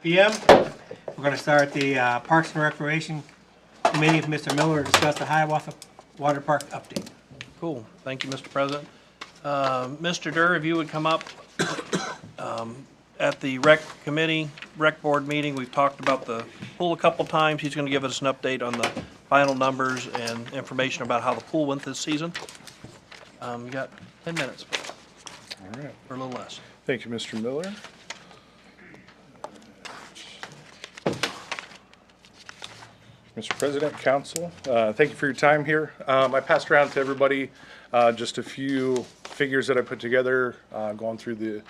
p.m. We're going to start the Parks and Recreation Committee with Mr. Miller to discuss the Hiawatha Water Park update. Cool. Thank you, Mr. President. Mr. Durr, if you would come up. At the rec board meeting, we've talked about the pool a couple times. He's going to give us an update on the final numbers and information about how the pool went this season. You got 10 minutes. All right. Or a little less. Thank you, Mr. Miller. Mr. President, Council, thank you for your time here. I passed around to everybody just a few figures that I put together, going through the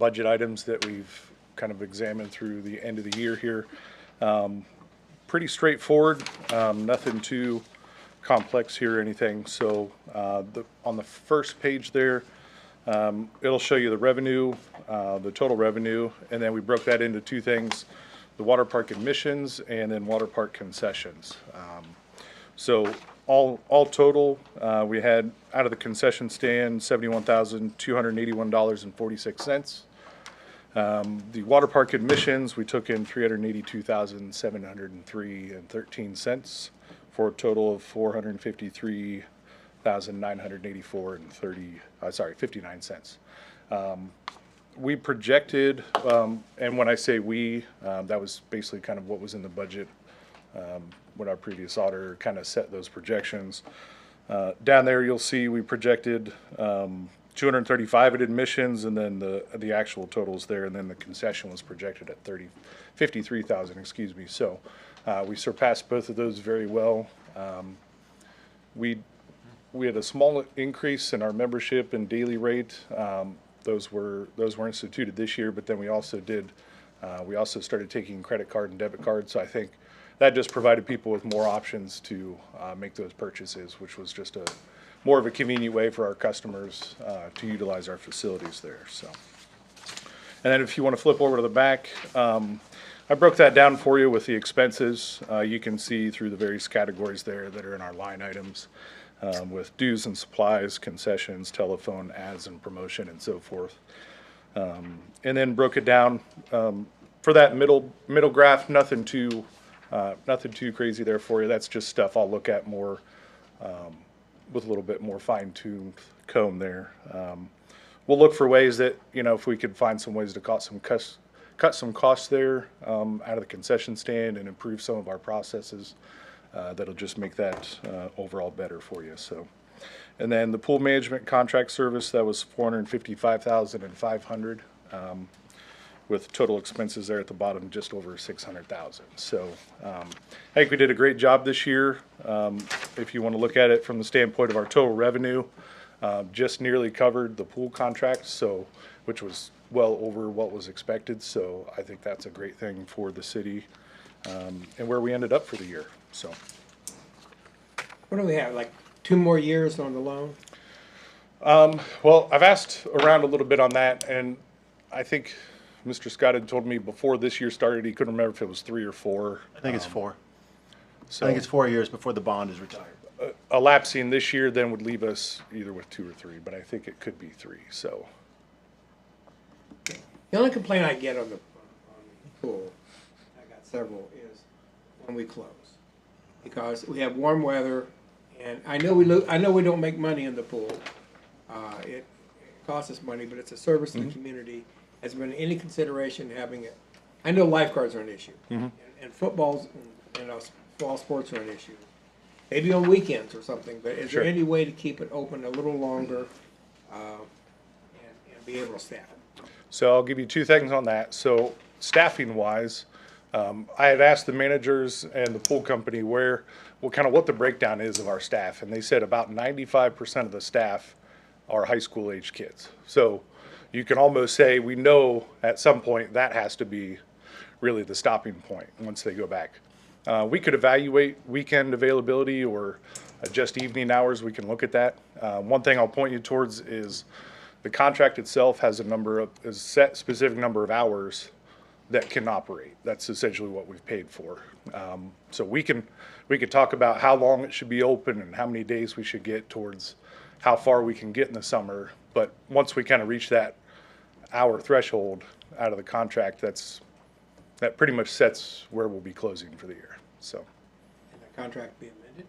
budget items that we've kind of examined through the end of the year here. Pretty straightforward, nothing too complex here or anything. So on the first page there, it'll show you the revenue, the total revenue, and then we broke that into two things: the water park admissions and then water park concessions. So all total, we had out of the concession stand $71,281.46. The water park admissions, we took in $382,703.13 for a total of $453,984.59 we projected, and when I say we, that was basically kind of what was in the budget when our previous auditor kind of set those projections. Down there you'll see we projected 235 at admissions, and then the actual totals there, and then the concession was projected at 53,000, excuse me. So we surpassed both of those very well. We had a small increase in our membership and daily rate. Those were instituted this year, but then we also started taking credit card and debit cards. So I think that just provided people with more options to make those purchases, which was just more of a convenient way for our customers to utilize our facilities there. So, and then if you want to flip over to the back, I broke that down for you with the expenses. You can see through the various categories there that are in our line items. With dues and supplies, concessions, telephone, ads and promotion, and so forth. And then broke it down for that middle graph. Nothing too crazy there for you. That's just stuff I'll look at more with a little bit more fine-tuned comb there. We'll look for ways that, if we could find some ways to cut some costs there out of the concession stand and improve some of our processes. That'll just make that overall better for you. So, and then the pool management contract service, that was $455,500 with total expenses there at the bottom just over $600,000. So I think we did a great job this year. If you want to look at it from the standpoint of our total revenue, just nearly covered the pool contract, so which was well over what was expected. So I think that's a great thing for the city and where we ended up for the year. So, What do we have, like 2 more years on the loan? Well, I've asked around a little bit on that, and I think Mr. Scott had told me before this year started he couldn't remember if it was 3 or 4. I think it's 4. So I think it's 4 years before the bond is retired. elapsing this year then would leave us either with 2 or 3, but I think it could be 3. So The only complaint I get on the pool, I got several, is when we close. Because we have warm weather, and I know we don't make money in the pool. It costs us money, but it's a service to the community. Has there been any consideration having it? I know lifeguards are an issue, and footballs and fall sports are an issue. Maybe on weekends or something. But is Sure. there any way to keep it open a little longer and be able to staff it? So I'll give you 2 things on that. So staffing wise, I had asked the managers and the pool company what the breakdown is of our staff, and they said about 95% of the staff are high school age kids. So you can almost say we know at some point that has to be really the stopping point once they go back. We could evaluate weekend availability or just evening hours. We can look at that. One thing I'll point you towards is the contract itself has a set specific number of hours that can operate. That's essentially what we've paid for. So we could talk about how long it should be open and how many days we should get towards how far we can get in the summer. But once we kind of reach that hour threshold out of the contract, that's that pretty much sets where we'll be closing for the year. So, And the contract be amended?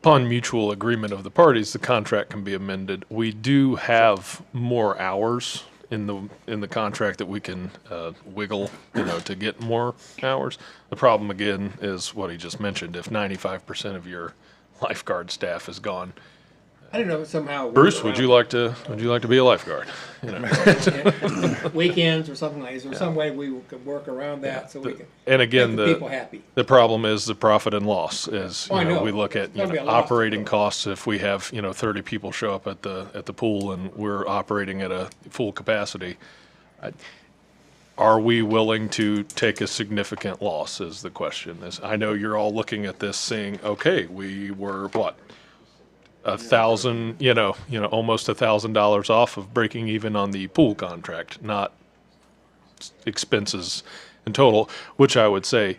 Upon mutual agreement of the parties, the contract can be amended. We do have more hours in the contract that we can wiggle, to get more hours. The problem again is what he just mentioned. If 95% of your lifeguard staff is gone, I don't know if somehow. Bruce, would you like to be a lifeguard? Weekends or something like, is there some way we could work around that so we can And again, make the people happy? the problem is the profit and loss is, I know. we look at, It's gonna be a loss to operating go. costs. If we have, 30 people show up at the pool and we're operating at a full capacity, are we willing to take a significant loss is the question. I know you're all looking at this saying, okay, we were what? $1,000, almost $1,000 off of breaking even on the pool contract, not expenses in total, which I would say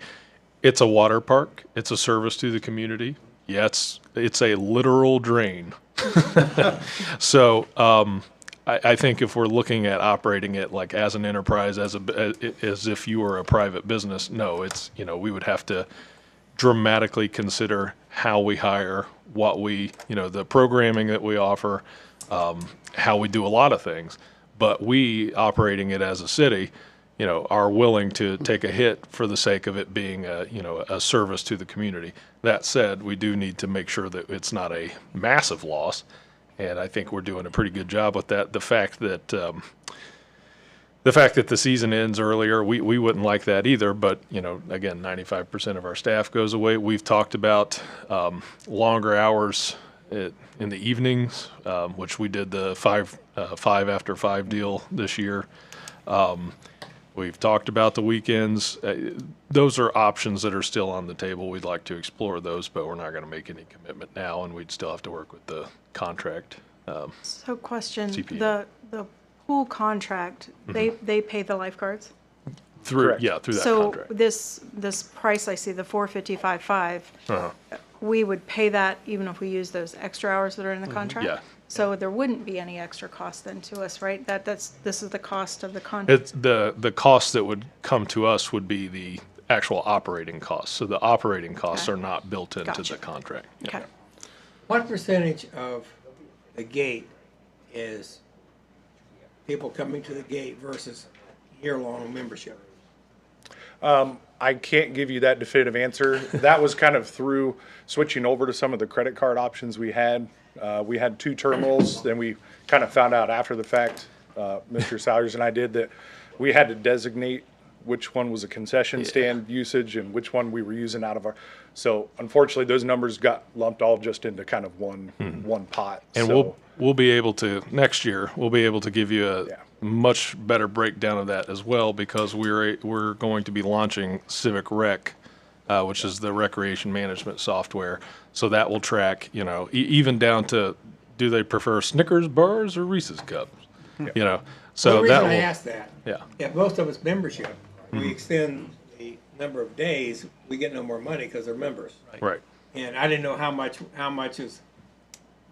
it's a water park. It's a service to the community. Yeah, it's a literal drain. So, I think if we're looking at operating it like as an enterprise, as if you were a private business, no, we would have to dramatically consider how we hire, what we, the programming that we offer, how we do a lot of things. But we, operating it as a city, are willing to take a hit for the sake of it being a service to the community. That said, we do need to make sure that it's not a massive loss. And I think we're doing a pretty good job with that. The fact that the season ends earlier, we wouldn't like that either. But, again, 95% of our staff goes away. We've talked about longer hours in the evenings, which we did the 5 after 5 deal this year. We've talked about the weekends. Those are options that are still on the table. We'd like to explore those, but we're not going to make any commitment now, and we'd still have to work with the contract. So question, CPA. the pool contract, they pay the lifeguards? Through Correct. that So contract. this price I see, the 455.5, we would pay that even if we use those extra hours that are in the contract? Yeah. So there wouldn't be any extra cost then to us, right? This is the cost of the contract? It's the cost that would come to us would be the actual operating costs. So the operating costs Okay. are not built into Gotcha. the contract. Yeah. Okay. What percentage of the gate is people coming to the gate versus year-long membership? I can't give you that definitive answer. That was kind of through switching over to some of the credit card options we had. We had 2 terminals, then we kind of found out after the fact, Mr. Salyers and I did, that we had to designate which one was a concession stand usage and which one we were using out of our. So unfortunately, those numbers got lumped all just into kind of one pot. And So, we'll be able to next year. We'll be able to give you a Yeah. much better breakdown of that as well, because we're going to be launching Civic Rec, which is the recreation management software. So that will track, even down to, do they prefer Snickers bars or Reese's cups? So The reason that I will, ask that, yeah. if most of us membership, we extend the number of days, we get no more money because they're members. Right. And I didn't know how much is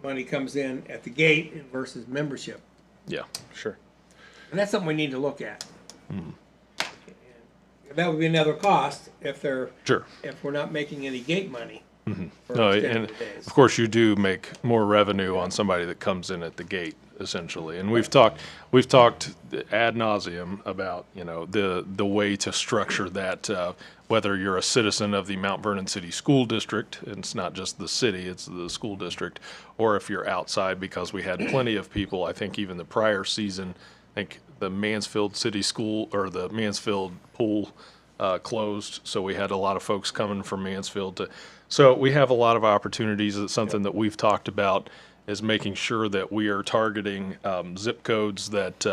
money comes in at the gate versus membership. Yeah. sure. And that's something we need to look at. And that would be another cost if Sure. if we're not making any gate money. For No, extended and days. of course you do make more revenue on somebody that comes in at the gate, essentially. And we've talked ad nauseum about, the way to structure that, whether you're a citizen of the Mount Vernon City School District, and it's not just the city, it's the school district, or if you're outside, because we had plenty of people, I think even the prior season, I think the Mansfield City School, or the Mansfield pool, closed, so we had a lot of folks coming from Mansfield so we have a lot of opportunities. It's something that we've talked about, is making sure that we are targeting zip codes that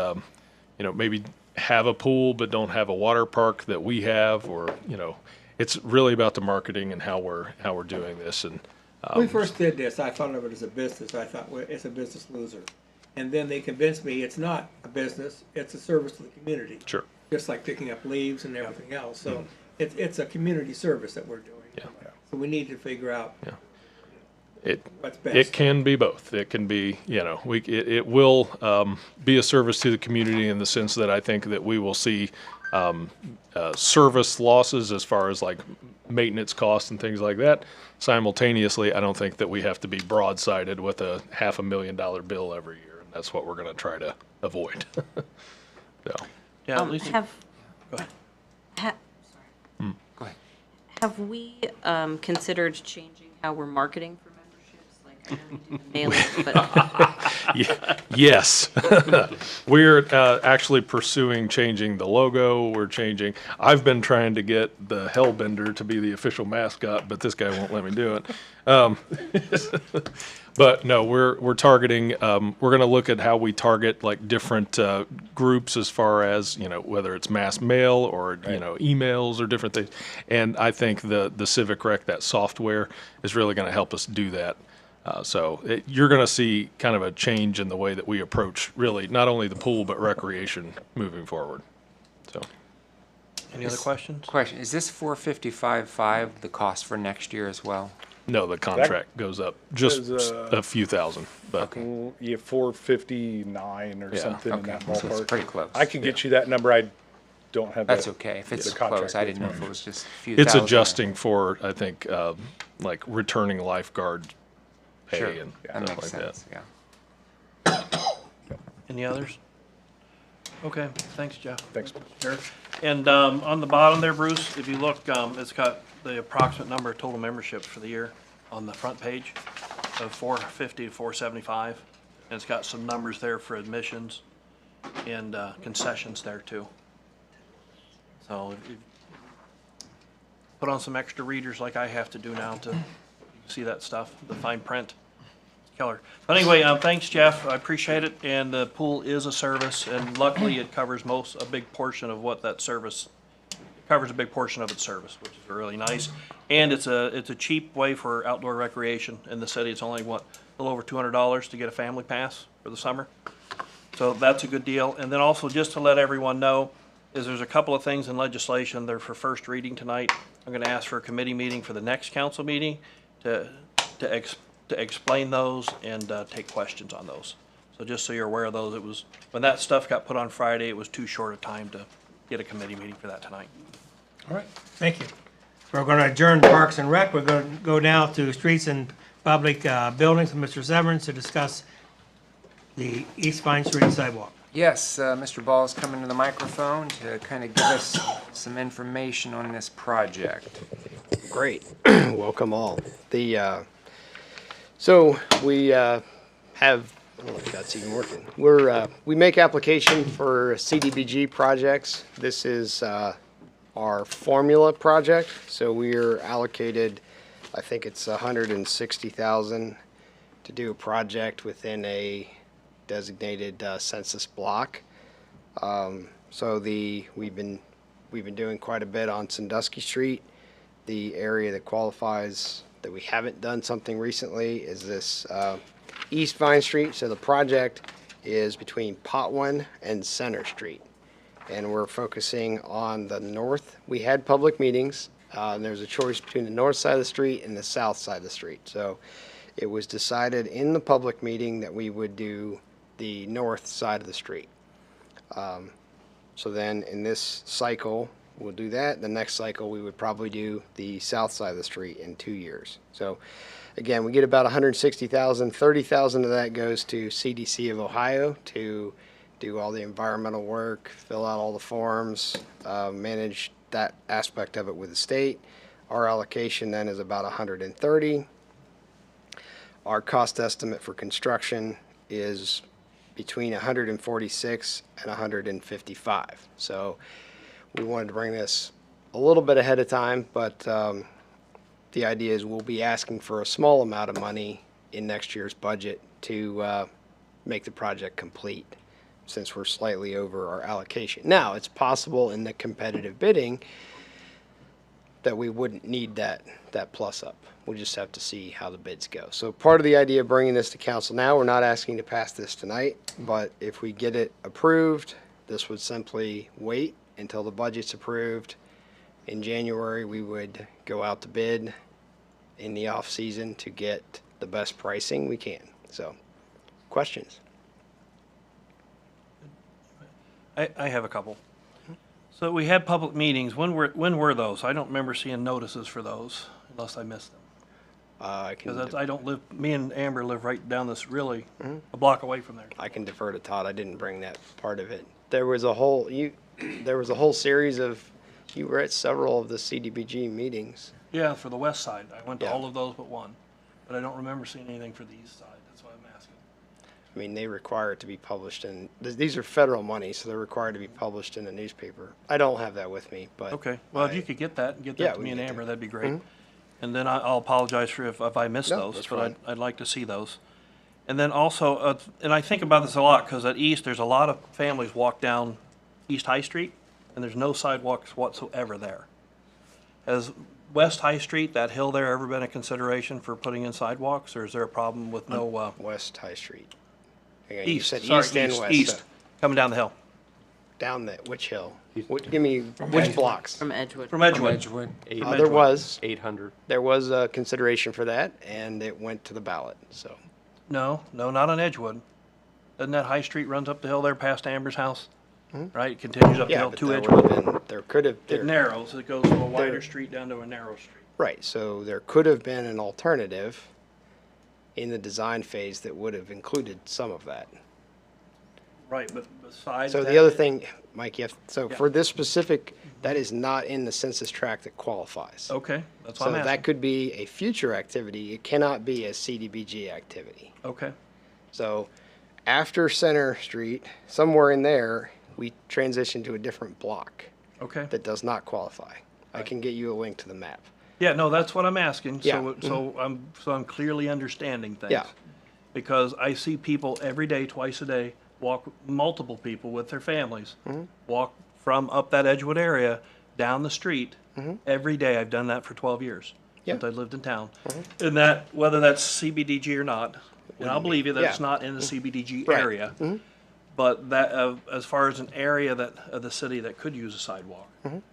maybe have a pool but don't have a water park that we have, or it's really about the marketing and how we're doing this. And When we first did this, I thought of it as a business. I thought, well, it's a business loser. And then they convinced me it's not a business, it's a service to the community. Sure. Just like picking up leaves and everything else. So it's a community service that we're doing. Yeah. So we need to figure out. Yeah. What's best? It can be both. It can be, it will be a service to the community in the sense that I think that we will see service losses as far as like maintenance costs and things like that. Simultaneously, I don't think that we have to be broadsided with a $500,000 bill every year, and that's what we're going to try to avoid. So, Yeah, at least, Have, go ahead. sorry. Go ahead. Have we considered changing how we're marketing for memberships? Like, I know we do the mailings, but yes, we're actually pursuing changing the logo. I've been trying to get the Hellbender to be the official mascot, but this guy won't let me do it. But no, we're targeting, we're going to look at how we target like different groups as far as, whether it's mass mail or, emails or different things. And I think the Civic Rec, that software, is really going to help us do that. You're going to see kind of a change in the way that we approach really not only the pool, but recreation moving forward. So, Any other questions? Question, is this 455.5 the cost for next year as well? no, the contract goes up just There's, a few thousand, but Yeah, 459 or Yeah. something in Okay, that so it's ballpark. pretty close. I can get you that number. I don't have That's that. okay, if it's the contract close, I with didn't know me. if it was just a few it's thousand or- adjusting for, I think, like returning lifeguard pay Sure, and that stuff makes like that. sense, yeah. Any others? Okay, thanks, Jeff. Thanks. Sure. And on the bottom there, Bruce, if you look, it's got the approximate number of total memberships for the year on the front page of 450 to 475. And it's got some numbers there for admissions and concessions there too. So if you put on some extra readers like I have to do now to see that stuff, the fine print. Killer. But anyway, thanks, Jeff. I appreciate it. And the pool is a service, and luckily it covers a big portion of what that service covers a big portion of its service, which is really nice. And it's a cheap way for outdoor recreation in the city. It's only a little over $200 to get a family pass for the summer. So that's a good deal. And then also just to let everyone know is there's a couple of things in legislation. They're for first reading tonight. I'm going to ask for a committee meeting for the next council meeting to explain those and take questions on those. So just so you're aware of those, when that stuff got put on Friday, it was too short a time to get a committee meeting for that tonight. All right, thank you. We're going to adjourn Parks and Rec. We're going to go now to Streets and Public Buildings with Mr. Severance to discuss the East Vine Street sidewalk. Yes, Mr. Ball is coming to the microphone to kind of give us some information on this project. Great. Welcome all. So we have, I don't know if that's even working. We make application for CDBG projects. This is our formula project. So we're allocated, I think it's 160,000 to do a project within a designated census block. So we've been doing quite a bit on Sandusky Street. The area that qualifies that we haven't done something recently is this East Vine Street. So the project is between Potwin and Center Street. And we're focusing on the north. We had public meetings. And there's a choice between the north side of the street and the south side of the street. So it was decided in the public meeting that we would do the north side of the street. So then in this cycle, we'll do that. The next cycle, we would probably do the south side of the street in 2 years. So again, we get about 160,000. 30,000 of that goes to CDC of Ohio to do all the environmental work, fill out all the forms, manage that aspect of it with the state. Our allocation then is about 130. Our cost estimate for construction is between 146 and 155. So we wanted to bring this a little bit ahead of time, but the idea is we'll be asking for a small amount of money in next year's budget to make the project complete, since we're slightly over our allocation. Now, it's possible in the competitive bidding that we wouldn't need that plus up. We'll just have to see how the bids go. So part of the idea of bringing this to council now, we're not asking to pass this tonight, but if we get it approved, this would simply wait until the budget's approved. In January, we would go out to bid in the off season to get the best pricing we can. So, questions? I have a couple. So we had public meetings. When were those? I don't remember seeing notices for those unless I missed them. I can Because I don't live, me and Amber live right down this really, a block away from there. I can defer to Todd. I didn't bring that part of it. There was a whole series of, you were at several of the CDBG meetings. Yeah, for the west side. I went to Yeah. all of those but one. But I don't remember seeing anything for the east side. That's why I'm asking. I mean, they require it to be published in, these are federal money, so they're required to be published in a newspaper. I don't have that with me, but. Okay, well, if you could get that, get Yeah, that to we me can and get Amber, that. that'd be great. And then I'll apologize for if I missed No, those, that's but fine. I'd like to see those. And then also, and I think about this a lot, because at East, there's a lot of families walk down East High Street, and there's no sidewalks whatsoever there. Has West High Street, that hill there, ever been a consideration for putting in sidewalks, or is there a problem with no, West High Street. Hang on, you east, said sorry, east and west. east, coming down the hill? Down that, which hill? Give me, which blocks? From Edgewood. From Edgewood. Edgewood. There was, 800. there was a consideration for that, and it went to the ballot, so. No, not on Edgewood. Doesn't that High Street runs up the hill there past Amber's house? Right, it continues up the Yeah, hill but to there Edgewood. would have been, there could have, It narrows, it goes from a wider street down to a narrow street. right, so there could have been an alternative in the design phase that would have included some of that. Right, but besides So that. the other thing, Mike, so Yeah. for this specific, that is not in the census tract that qualifies. Okay, that's what So I'm that asking. could be a future activity. It cannot be a CDBG activity. Okay, So after Center Street, somewhere in there, we transition to a different block okay. that does not qualify. I can get you a link to the map. Yeah, no, that's what I'm asking. Yeah. Mm-hmm. So I'm clearly understanding things. Yeah. Because I see people every day, twice a day, multiple people with their families, Mm-hmm. walk from up that Edgewood area, down the street, every day. I've done that for 12 years. Yeah. Since I lived in town. And that, whether that's CBDG or not, and I'll believe you that it's Yeah. not in the CBDG Right. area. But that, as far as an area of the city that could use a sidewalk,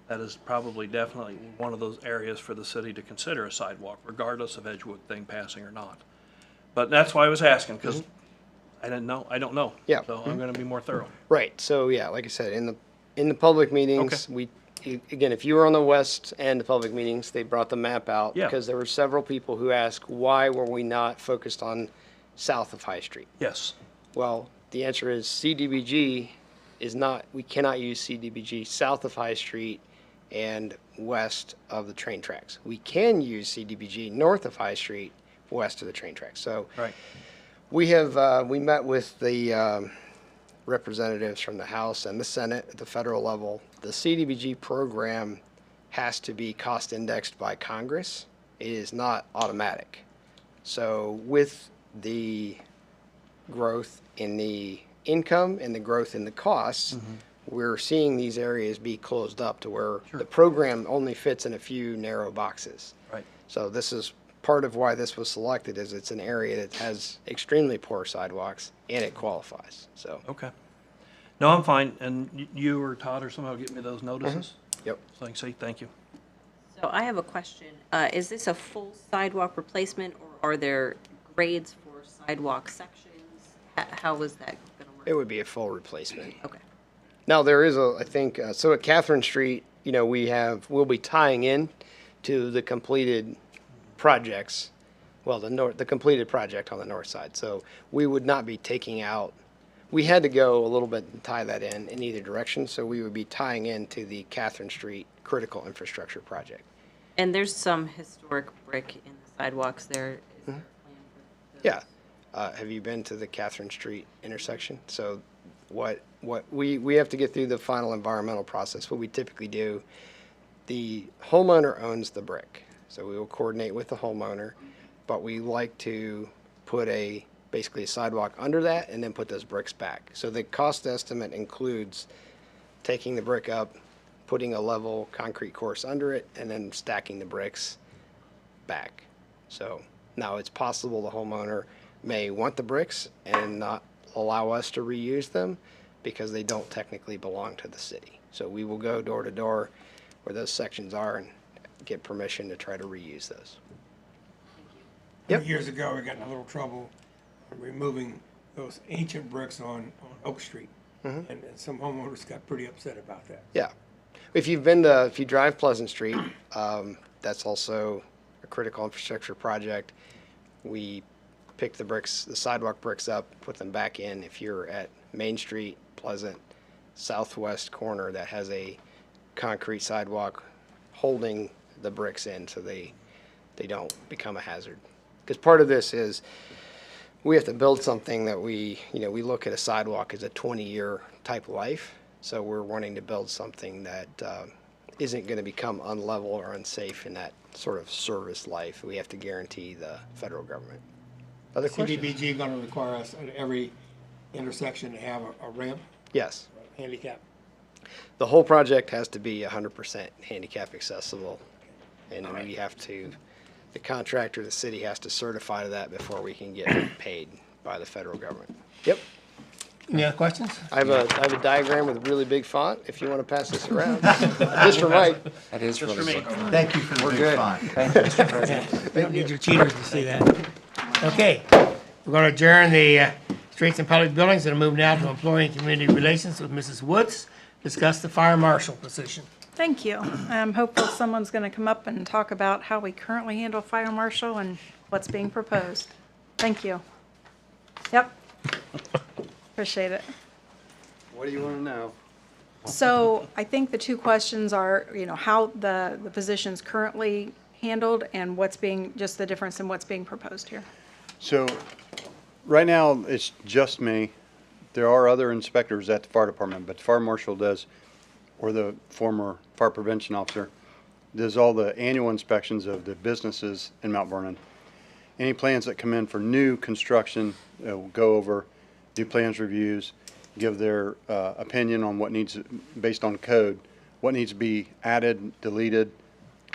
that is probably definitely one of those areas for the city to consider a sidewalk, regardless of Edgewood thing passing or not. But that's why I was asking, because I don't know. Yeah. So I'm gonna be more thorough. Right, so yeah, like I said, in the public meetings, again, if you were on the west end of public meetings, they brought the map out. Yeah. Because there were several people who asked, why were we not focused on south of High Street? Yes, Well, the answer is CDBG is not, we cannot use CDBG south of High Street and west of the train tracks. We can use CDBG north of High Street, west of the train tracks. So right. we have, we met with the representatives from the House and the Senate at the federal level. The CDBG program has to be cost indexed by Congress. It is not automatic. So with the growth in the income and the growth in the costs, we're seeing these areas be closed up to where the program only fits in a few narrow boxes. Right. So this is part of why this was selected, is it's an area that has extremely poor sidewalks and it qualifies, so. Okay. No, I'm fine. And you or Todd or somehow get me those notices? Yep. So I can say thank you. So I have a question. Is this a full sidewalk replacement, or are there grades for sidewalk sections? How is that gonna work? It would be a full replacement. Okay. Now, there is I think, so at Catherine Street, we'll be tying in to the completed projects, well, the completed project on the north side. So we would not be taking out, we had to go a little bit and tie that in either direction. So we would be tying into the Catherine Street critical infrastructure project. And there's some historic brick in the sidewalks there. Is there a plan for those? Yeah. Have you been to the Catherine Street intersection? So what we have to get through the final environmental process. What we typically do, the homeowner owns the brick. So we will coordinate with the homeowner, but we like to put basically a sidewalk under that and then put those bricks back. So the cost estimate includes taking the brick up, putting a level concrete course under it, and then stacking the bricks back. So now it's possible the homeowner may want the bricks and not allow us to reuse them because they don't technically belong to the city. So we will go door to door where those sections are and get permission to try to reuse those. Yep. Years ago, we got in a little trouble removing those ancient bricks on Oak Street. And some homeowners got pretty upset about that. Yeah. If you drive Pleasant Street, that's also a critical infrastructure project. We pick the sidewalk bricks up, put them back in. If you're at Main Street, Pleasant, southwest corner, that has a concrete sidewalk holding the bricks in so they don't become a hazard. Because part of this is we have to build something that we look at a sidewalk as a 20-year type life. So we're wanting to build something that isn't going to become unlevel or unsafe in that sort of service life. We have to guarantee the federal government. Other questions? CDBG going to require us at every intersection to have a ramp, Yes. handicap. The whole project has to be 100% handicap accessible. And the contractor, the city has to certify to that before we can get paid by the federal government. Yep. Any other questions? I have a diagram with really big font if you want to pass this around. Just for Mike. That is Just really for me. good. Thank you for the We're big good. font. Thank you, Mr. President. We don't need your cheaters to see that. Okay, we're going to adjourn the Streets and Public Buildings and move now to Employee and Community Relations with Mrs. Woods. Discuss the fire marshal position. Thank you. I'm hopeful someone's going to come up and talk about how we currently handle fire marshal and what's being proposed. Thank you. Yep. Appreciate it. What do you want to know? So I think the two questions are, how the position's currently handled and just the difference in what's being proposed here. So, right now, it's just me. There are other inspectors at the fire department, but the fire marshal does, or the former fire prevention officer, does all the annual inspections of the businesses in Mount Vernon. Any plans that come in for new construction, will go over, do plans reviews, give their opinion on what needs, based on code, what needs to be added, deleted,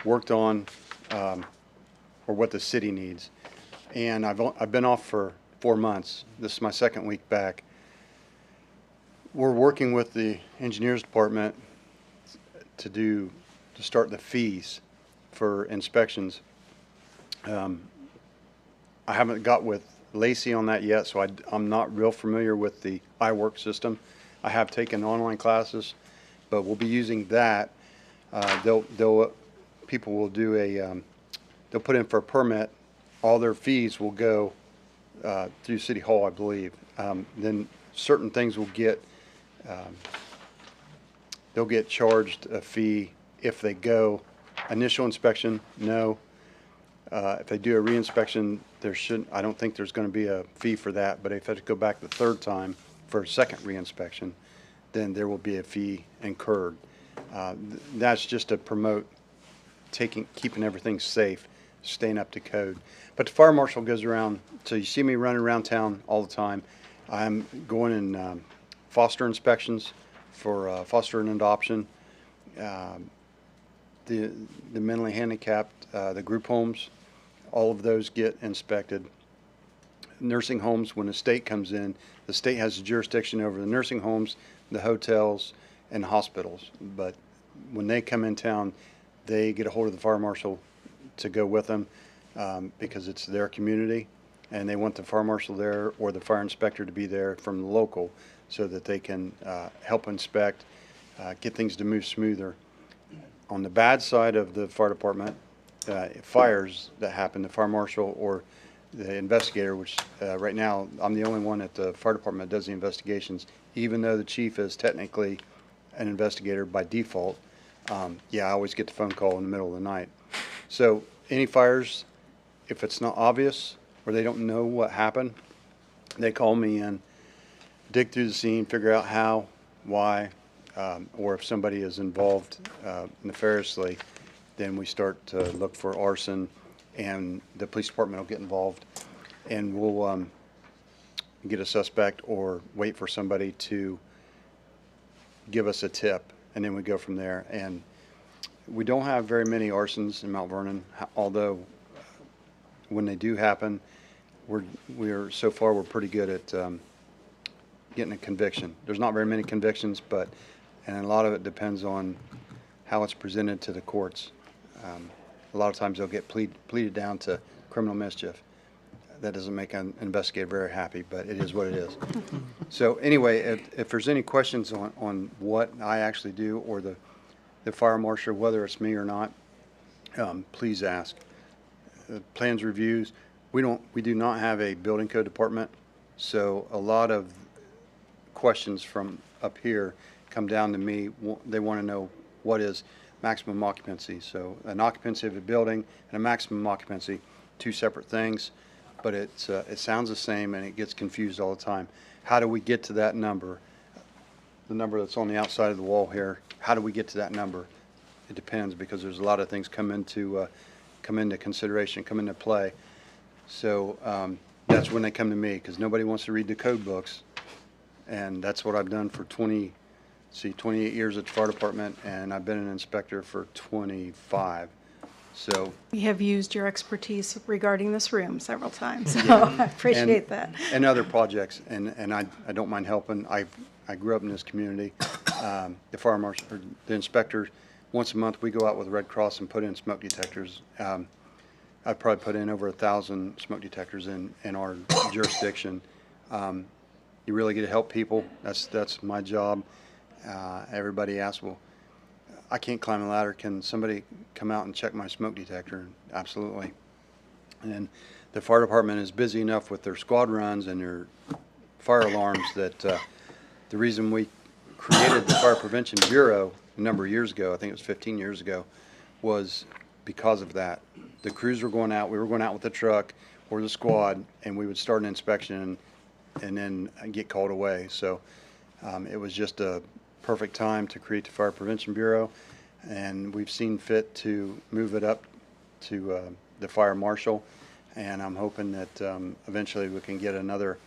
worked on, or what the city needs. And I've been off for 4 months. This is my second week back. We're working with the engineers department to start the fees for inspections. I haven't got with Lacey on that yet, so I'm not real familiar with the iWork system. I have taken online classes, but we'll be using that. People will do they'll put in for a permit. All their fees will go through City Hall, I believe. Then certain things will they'll get charged a fee if they go initial inspection. No. If they do a reinspection, I don't think there's going to be a fee for that, but if they have to go back the third time for a second reinspection, then there will be a fee incurred. That's just to promote keeping everything safe, staying up to code. But the fire marshal goes around, so you see me running around town all the time. I'm going in foster inspections for foster and adoption, the mentally handicapped, the group homes. All of those get inspected. Nursing homes, when the state comes in, the state has jurisdiction over the nursing homes, the hotels, and the hospitals. But when they come in town, they get a hold of the fire marshal to go with them because it's their community, and they want the fire marshal there or the fire inspector to be there from the local so that they can help inspect, get things to move smoother. On the bad side of the fire department, fires that happen, the fire marshal or the investigator, which right now I'm the only one at the fire department that does the investigations, even though the chief is technically an investigator by default. I always get the phone call in the middle of the night. So any fires, if it's not obvious or they don't know what happened, they call me in, dig through the scene, figure out how, why, or if somebody is involved nefariously, then we start to look for arson, and the police department will get involved, and we'll get a suspect or wait for somebody to give us a tip, and then we go from there. And we don't have very many arsons in Mount Vernon, although when they do happen, we're so far we're pretty good at getting a conviction. There's not very many convictions, and a lot of it depends on how it's presented to the courts. A lot of times they'll get pleaded down to criminal mischief, that doesn't make an investigator very happy, but it is what it is. So anyway, if there's any questions on what I actually do or the fire marshal, whether it's me or not, please ask. Plans reviews, we do not have a building code department, so a lot of questions from up here come down to me. They want to know what is maximum occupancy. So an occupancy of a building and a maximum occupancy, two separate things, but it sounds the same and it gets confused all the time. How do we get to that number? The number that's on the outside of the wall here, how do we get to that number? It depends, because there's a lot of things come into consideration, come into play. So that's when they come to me, because nobody wants to read the code books. And that's what I've done for 28 years at the fire department, and I've been an inspector for 25. So. We have used your expertise regarding this room several times, so I appreciate that. And other projects, and I don't mind helping. I grew up in this community. The fire marshal, or the inspector, once a month we go out with the Red Cross and put in smoke detectors. I've probably put in over 1,000 smoke detectors in our jurisdiction. You really get to help people. That's my job. Everybody asks, well, I can't climb a ladder. Can somebody come out and check my smoke detector? Absolutely. And the fire department is busy enough with their squad runs and their fire alarms that the reason we created the Fire Prevention Bureau a number of years ago, I think it was 15 years ago, was because of that. The crews were going out. We were going out with the truck or the squad, and we would start an inspection and then get called away. So it was just a perfect time to create the Fire Prevention Bureau, and we've seen fit to move it up to the fire marshal, and I'm hoping that eventually we can get another.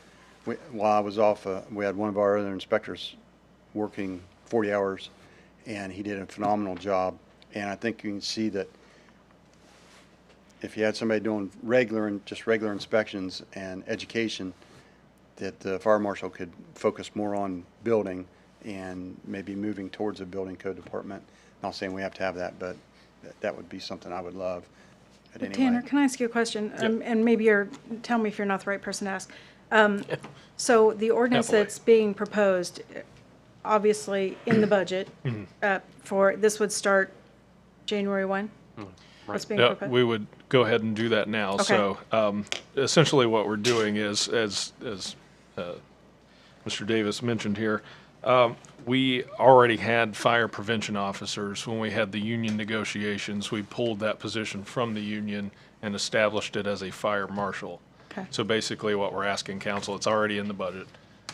While I was off, we had one of our other inspectors working 40 hours, and he did a phenomenal job. And I think you can see that if you had somebody doing regular inspections and education, that the fire marshal could focus more on building and maybe moving towards a building code department. Not saying we have to have that, but that would be something I would love. But anyway. Tanner, can I ask you a question? Yep. And maybe tell me if you're not the right person to ask. So the ordinance Happily. that's being proposed, obviously in the budget, this would start January 1? What's being Yeah, proposed? we would go ahead and do that now. Okay. So essentially what we're doing is, as Mr. Davis mentioned here, we already had fire prevention officers when we had the union negotiations. We pulled that position from the union and established it as a fire marshal. Okay. So basically what we're asking council, it's already in the budget.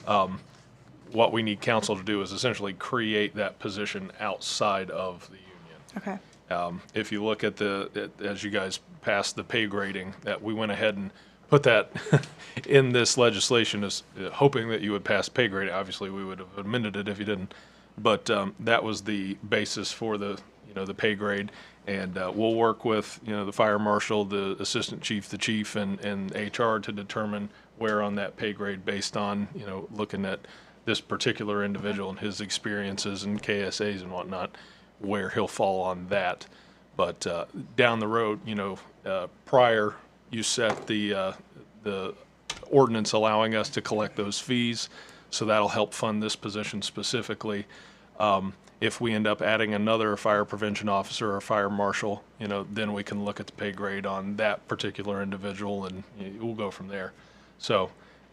What we need council to do is essentially create that position outside of the union. Okay. If you look at as you guys passed the pay grading, that we went ahead and put that in this legislation, is hoping that you would pass pay grading. Obviously, we would have amended it if you didn't, but that was the basis for the pay grade. And we'll work with the fire marshal, the assistant chief, the chief, and HR to determine where on that pay grade, based on looking at this particular individual and his experiences and KSAs and whatnot, where he'll fall on that. But down the road, prior, you set the ordinance allowing us to collect those fees, so that'll help fund this position specifically. If we end up adding another fire prevention officer or fire marshal, then we can look at the pay grade on that particular individual, and we'll go from there. So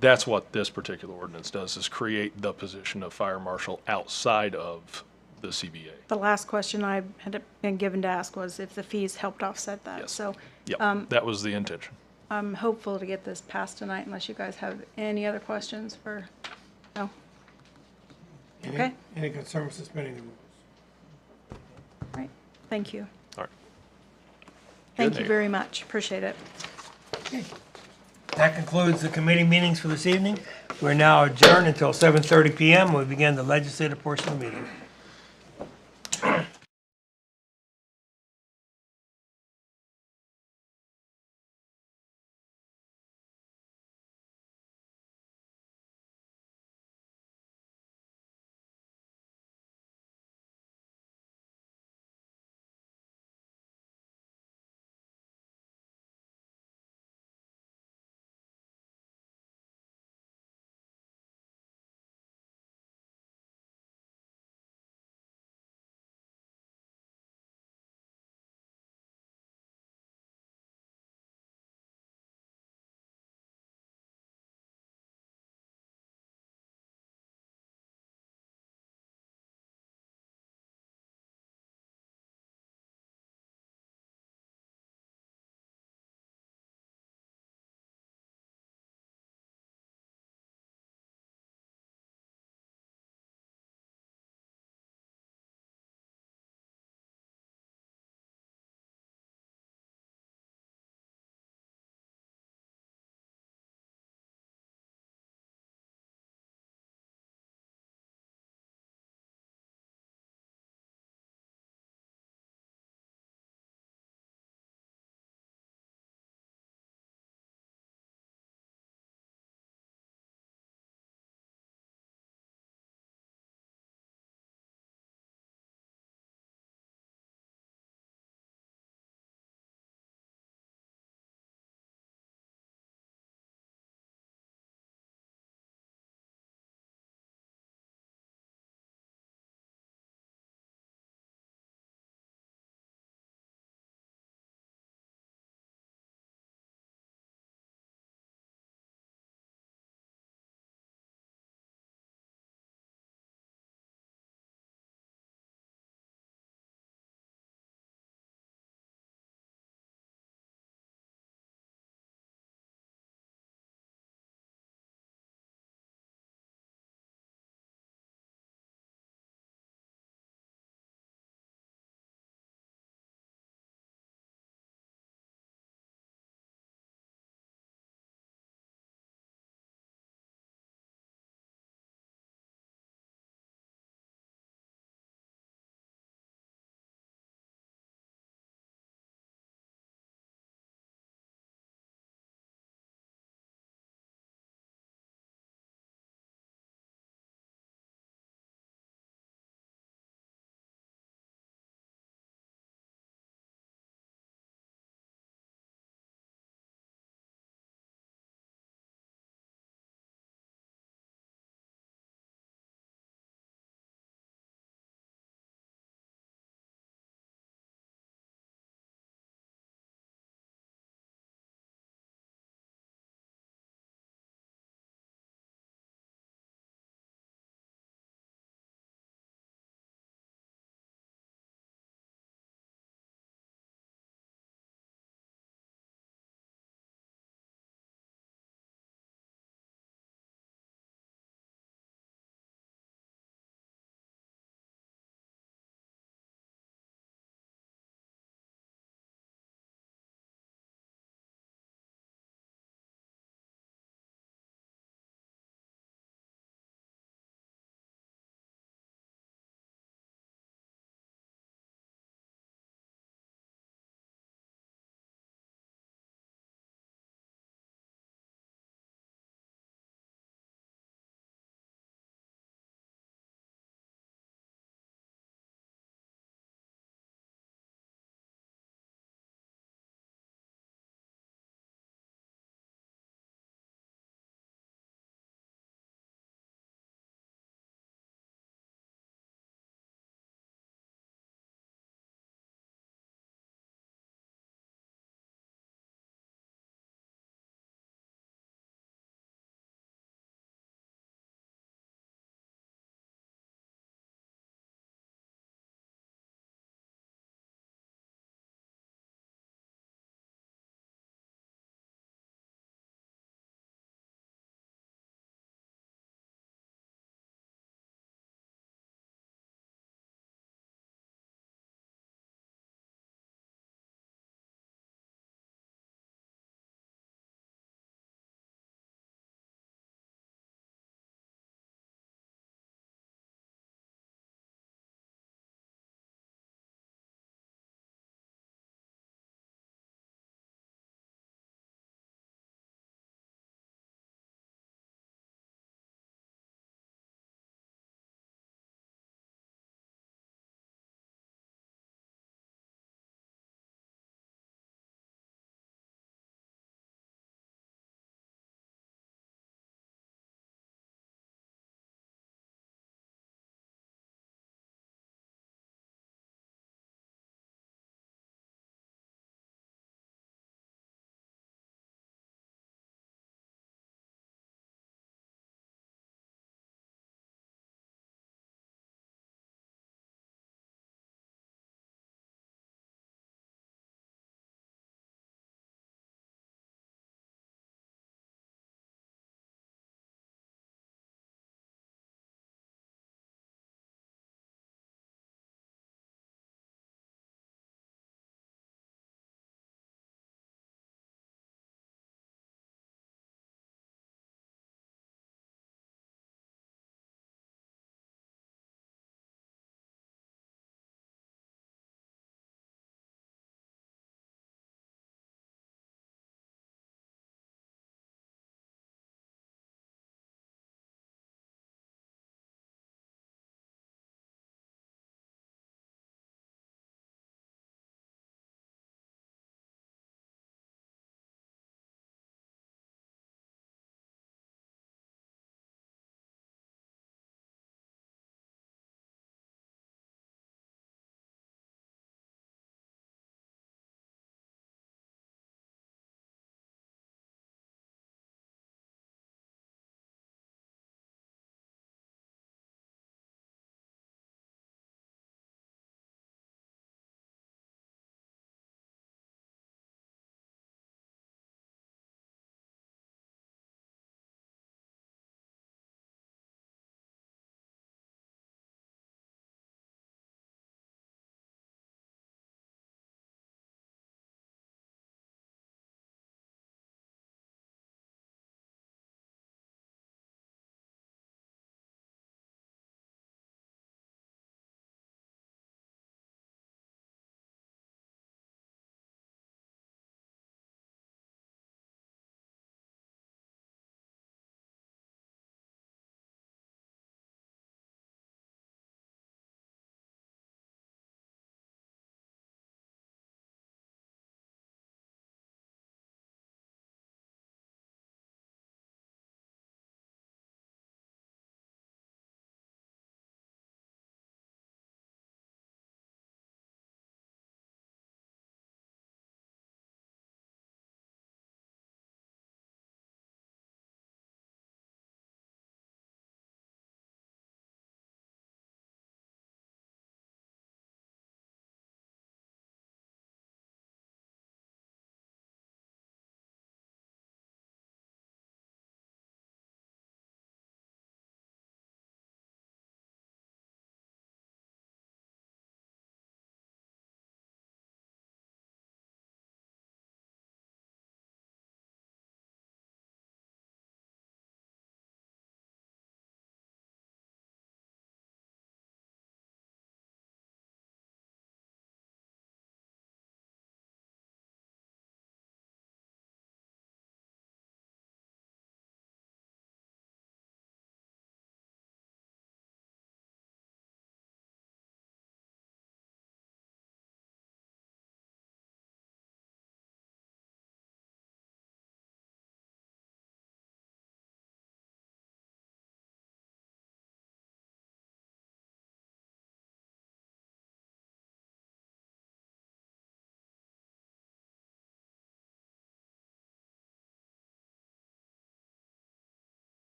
that's what this particular ordinance does, is create the position of fire marshal outside of the CBA. The last question I had been given to ask was if the fees helped offset that. Yes. So Yep, that was the intention. I'm hopeful to get this passed tonight, unless you guys have any other questions for, no? Okay. Any concern with suspending the rules? All right, thank you. All right. Thank Good. you very much, appreciate it. That concludes the committee meetings for this evening. We're now adjourned until 7:30 PM. We begin the legislative portion of the meeting.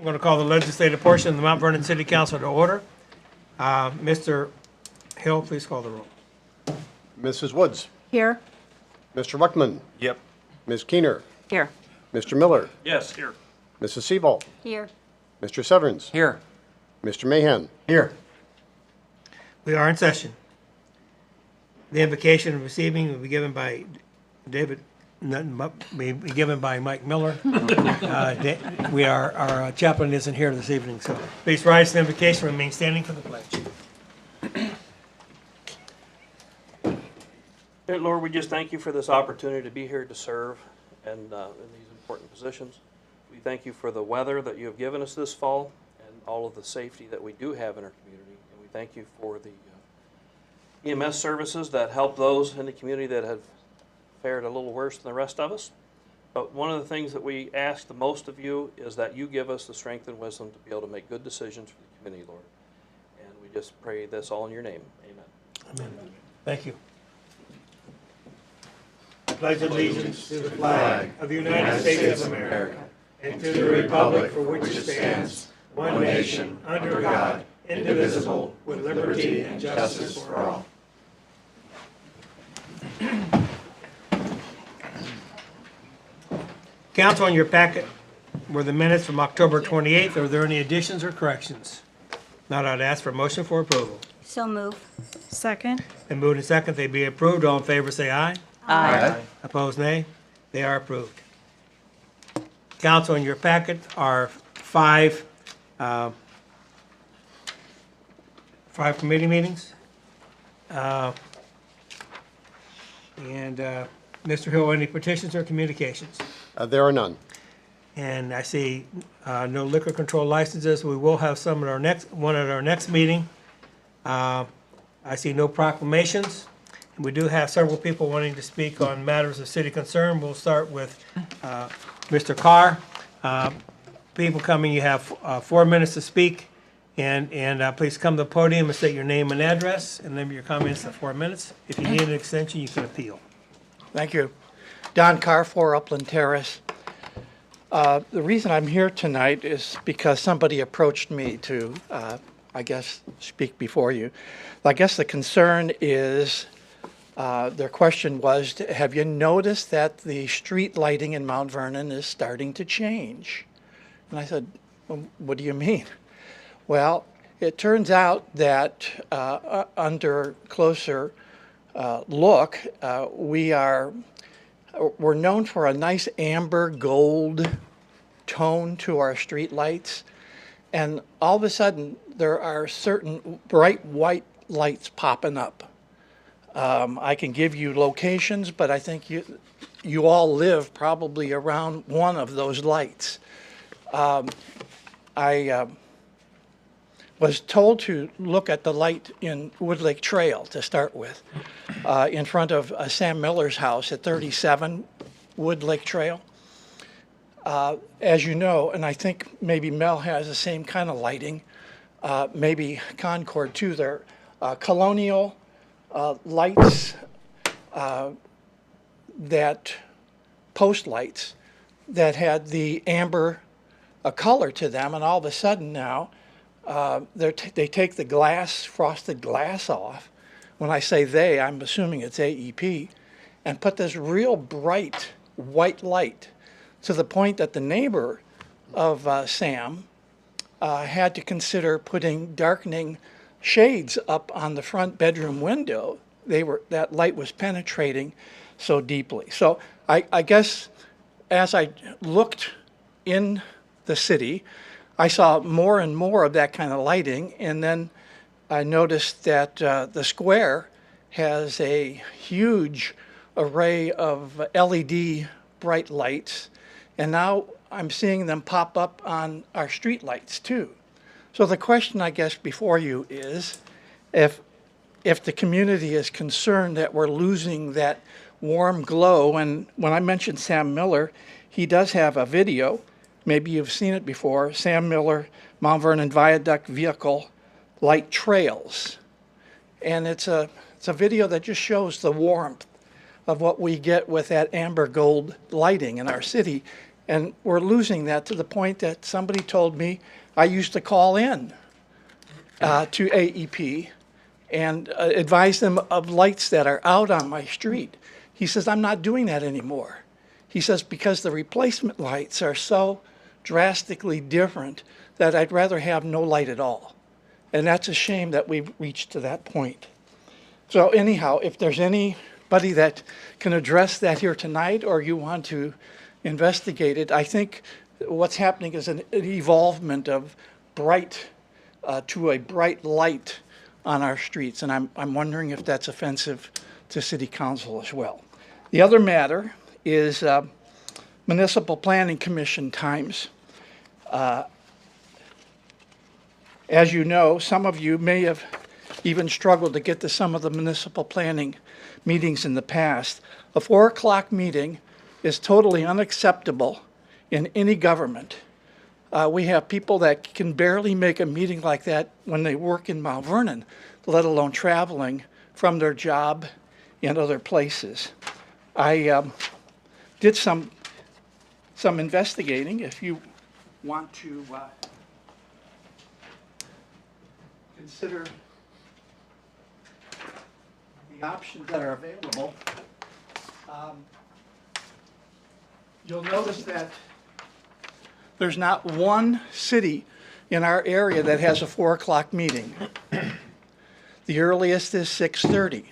I'm going to call the legislative portion of the Mount Vernon City Council to order. Mr. Hill, please call the roll. Mrs. Woods. Here. Mr. Ruckman. Yep. Ms. Keener. Here. Mr. Miller. Yes, here. Mrs. Seaval. Here. Mr. Severns. Here. Mr. Mahan. Here. We are in session. The invocation and receiving will be given by David, be given by Mike Miller. Our chaplain isn't here this evening, so please rise to the invocation, remain standing for the pledge. Dear Lord, we just thank you for this opportunity to be here to serve and in these important positions. We thank you for the weather that you have given us this fall and all of the safety that we do have in our community. And we thank you for the EMS services that help those in the community that have fared a little worse than the rest of us. But one of the things that we ask the most of you is that you give us the strength and wisdom to be able to make good decisions for the community, Lord. And we just pray this all in your name. Amen. Amen. Thank you. Pledge allegiance to the flag of the United States of America and to the republic for which it stands, one nation, under God, indivisible, with liberty and justice for all. Council, in your packet were the minutes from October 28th. Are there any additions or corrections? Not, I'd ask for a motion for approval. So move. Second. And moved and second, they be approved. All in favor, say aye. Aye. Opposed, nay. They are approved. Council, in your packet are five committee meetings. Mr. Hill, any petitions or communications? There are none. And I see no liquor control licenses. We will have some at our next meeting. I see no proclamations. We do have several people wanting to speak on matters of city concern. We'll start with Mr. Carr. People coming, you have 4 minutes to speak. And please come to the podium and state your name and address, and then your comments in 4 minutes. If you need an extension, you can appeal. Thank you. Don Carr, 4 Upland Terrace. The reason I'm here tonight is because somebody approached me to, I guess, speak before you. I guess the concern is, their question was, have you noticed that the street lighting in Mount Vernon is starting to change? And I said, well, what do you mean? Well, it turns out that under closer look, we're known for a nice amber gold tone to our street lights, and all of a sudden there are certain bright white lights popping up. I can give you locations, but I think you all live probably around one of those lights. I was told to look at the light in Woodlake Trail to start with, in front of Sam Miller's house at 37 Woodlake Trail. As you know, and I think maybe Mel has the same kind of lighting, maybe Concord too, they're colonial lights, that post lights that had the amber color to them, and all of a sudden now they take the glass, frosted glass off. When I say they, I'm assuming it's AEP, and put this real bright white light to the point that the neighbor of Sam had to consider putting darkening shades up on the front bedroom window. That light was penetrating so deeply. So I guess as I looked in the city, I saw more and more of that kind of lighting, and then I noticed that the square has a huge array of LED bright lights, and now I'm seeing them pop up on our street lights too. So the question, I guess, before you is, if the community is concerned that we're losing that warm glow, and when I mentioned Sam Miller, he does have a video. Maybe you've seen it before. Sam Miller, Mount Vernon Viaduct Vehicle Light Trails. And it's a video that just shows the warmth of what we get with that amber gold lighting in our city. And we're losing that to the point that somebody told me I used to call in to AEP and advise them of lights that are out on my street. He says, I'm not doing that anymore. He says, because the replacement lights are so drastically different that I'd rather have no light at all. And that's a shame that we've reached to that point. So anyhow, if there's anybody that can address that here tonight, or you want to investigate it, I think what's happening is an evolvement of bright to a bright light on our streets, and I'm wondering if that's offensive to City Council as well. The other matter is Municipal Planning Commission times. As you know, some of you may have even struggled to get to some of the municipal planning meetings in the past. A 4 o'clock meeting is totally unacceptable in any government. We have people that can barely make a meeting like that when they work in Mount Vernon, let alone traveling from their job in other places. I did some investigating. If you want to consider the options that are available, you'll notice that there's not one city in our area that has a 4 o'clock meeting. The earliest is 6:30,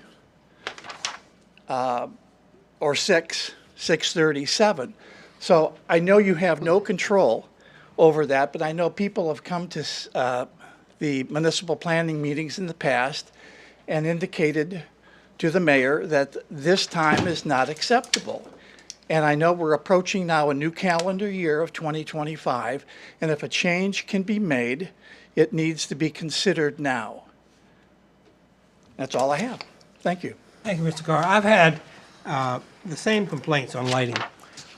or 6:37. So I know you have no control over that, but I know people have come to the municipal planning meetings in the past and indicated to the mayor that this time is not acceptable. And I know we're approaching now a new calendar year of 2025, and if a change can be made, it needs to be considered now. That's all I have. Thank you. Thank you, Mr. Carr. I've had the same complaints on lighting,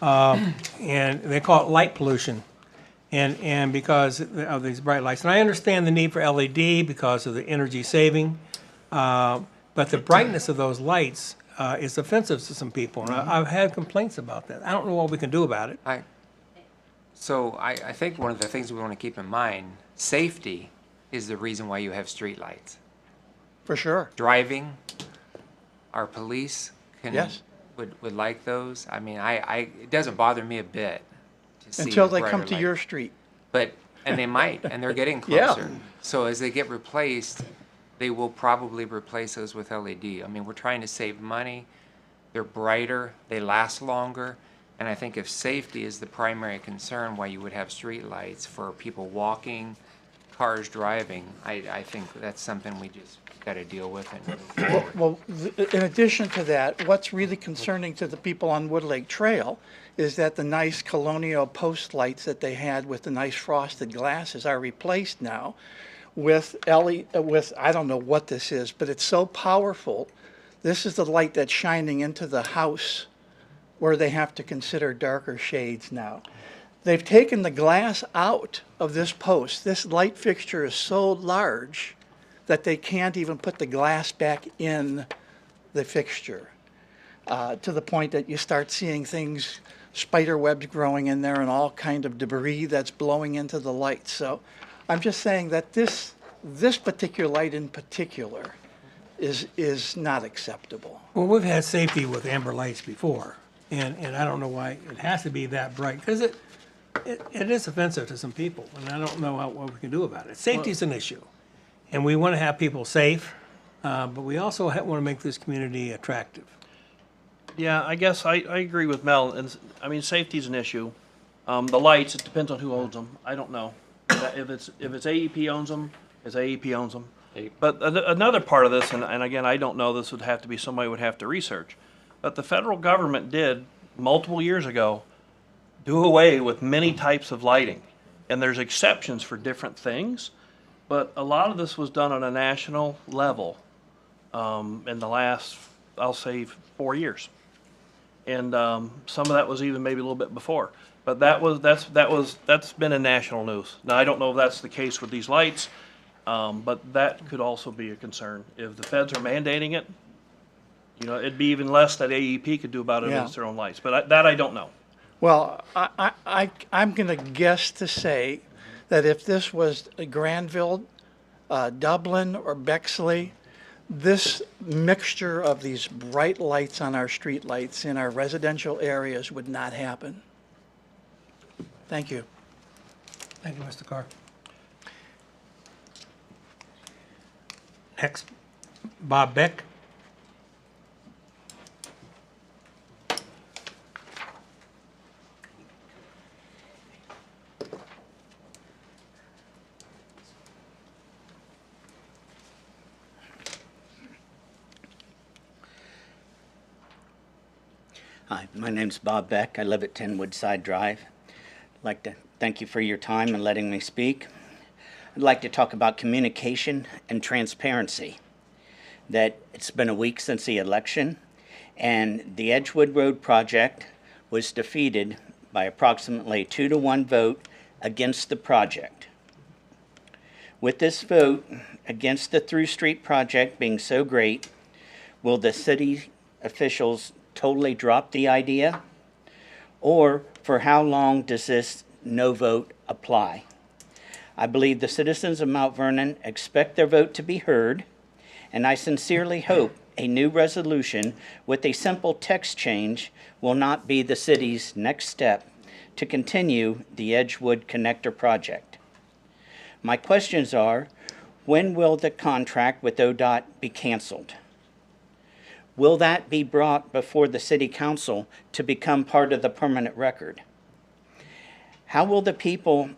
and they call it light pollution, and because of these bright lights. And I understand the need for LED because of the energy saving, but the brightness of those lights is offensive to some people, and I've had complaints about that. I don't know what we can do about it. So I think one of the things we want to keep in mind, safety is the reason why you have streetlights. For sure. Driving, our police Yes. would like those. I mean, it doesn't bother me a bit to see Until the they come brighter to light. your street. And they might, and they're getting Yeah. closer. So as they get replaced, they will probably replace those with LED. I mean, we're trying to save money. They're brighter, they last longer, and I think if safety is the primary concern, why you would have streetlights for people walking, cars driving, I think that's something we just got to deal with and move forward. Well, in addition to that, what's really concerning to the people on Wood Lake Trail is that the nice colonial post lights that they had with the nice frosted glasses are replaced now with I don't know what this is, but it's so powerful. This is the light that's shining into the house where they have to consider darker shades now. They've taken the glass out of this post. This light fixture is so large that they can't even put the glass back in the fixture, to the point that you start seeing things, spider webs growing in there and all kind of debris that's blowing into the light. So I'm just saying that this particular light in particular is not acceptable. Well, we've had safety with amber lights before, and I don't know why it has to be that bright, because it is offensive to some people, and I don't know what we can do about it. Safety's an issue, and we want to have people safe, but we also want to make this community attractive. Yeah, I guess I agree with Mel, and I mean, safety's an issue. The lights, it depends on who owns them. I don't know. If it's AEP owns them, it's AEP owns them. But another part of this, and again, I don't know, this would have to be somebody would have to research, but the federal government did, multiple years ago, do away with many types of lighting. And there's exceptions for different things, but a lot of this was done on a national level in the last, I'll say, 4 years. And some of that was even maybe a little bit before. But that's been in national news. Now, I don't know if that's the case with these lights, but that could also be a concern. If the feds are mandating it, you know, it'd be even less that AEP could do about it if it's their own lights. But that I don't know. Well, I'm going to guess to say that if this was Granville, Dublin, or Bexley, this mixture of these bright lights on our street lights in our residential areas would not happen. Thank you. Thank you, Mr. Carr. Next, Bob Beck. Hi, my name's Bob Beck. I live at 10 Woodside Drive. I'd like to thank you for your time and letting me speak. I'd like to talk about communication and transparency. That it's been a week since the election, and the Edgewood Road project was defeated by approximately 2-to-1 vote against the project. With this vote against the Through Street project being so great, will the city officials totally drop the idea? Or for how long does this no vote apply? I believe the citizens of Mount Vernon expect their vote to be heard, and I sincerely hope a new resolution with a simple text change will not be the city's next step to continue the Edgewood Connector project. My questions are, when will the contract with ODOT be canceled? Will that be brought before the City Council to become part of the permanent record? How will the people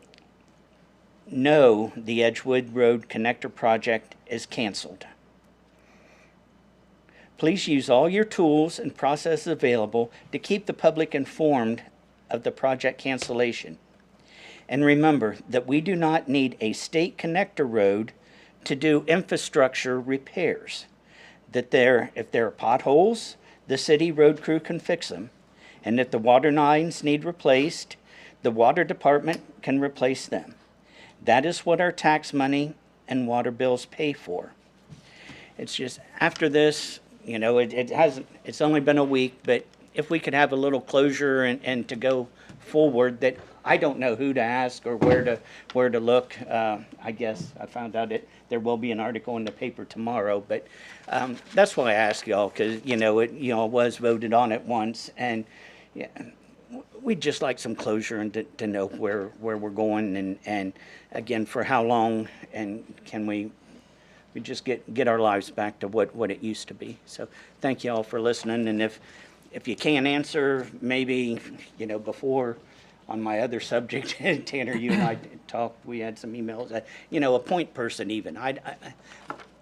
know the Edgewood Road Connector project is canceled? Please use all your tools and processes available to keep the public informed of the project cancellation. And remember that we do not need a state connector road to do infrastructure repairs. That if there are potholes, the city road crew can fix them. And if the water lines need replaced, the water department can replace them. That is what our tax money and water bills pay for. It's just, after this, you know, it's only been a week, but if we could have a little closure and to go forward, that I don't know who to ask or where to look. I guess I found out there will be an article in the paper tomorrow, but that's why I ask y'all, because you know it was voted on at once, and yeah, we'd just like some closure and to know where we're going, and again, for how long, and can we just get our lives back to what it used to be. So thank you all for listening, and if you can't answer, maybe before. On my other subject, Tanner, you and I talked, we had some emails, a point person even.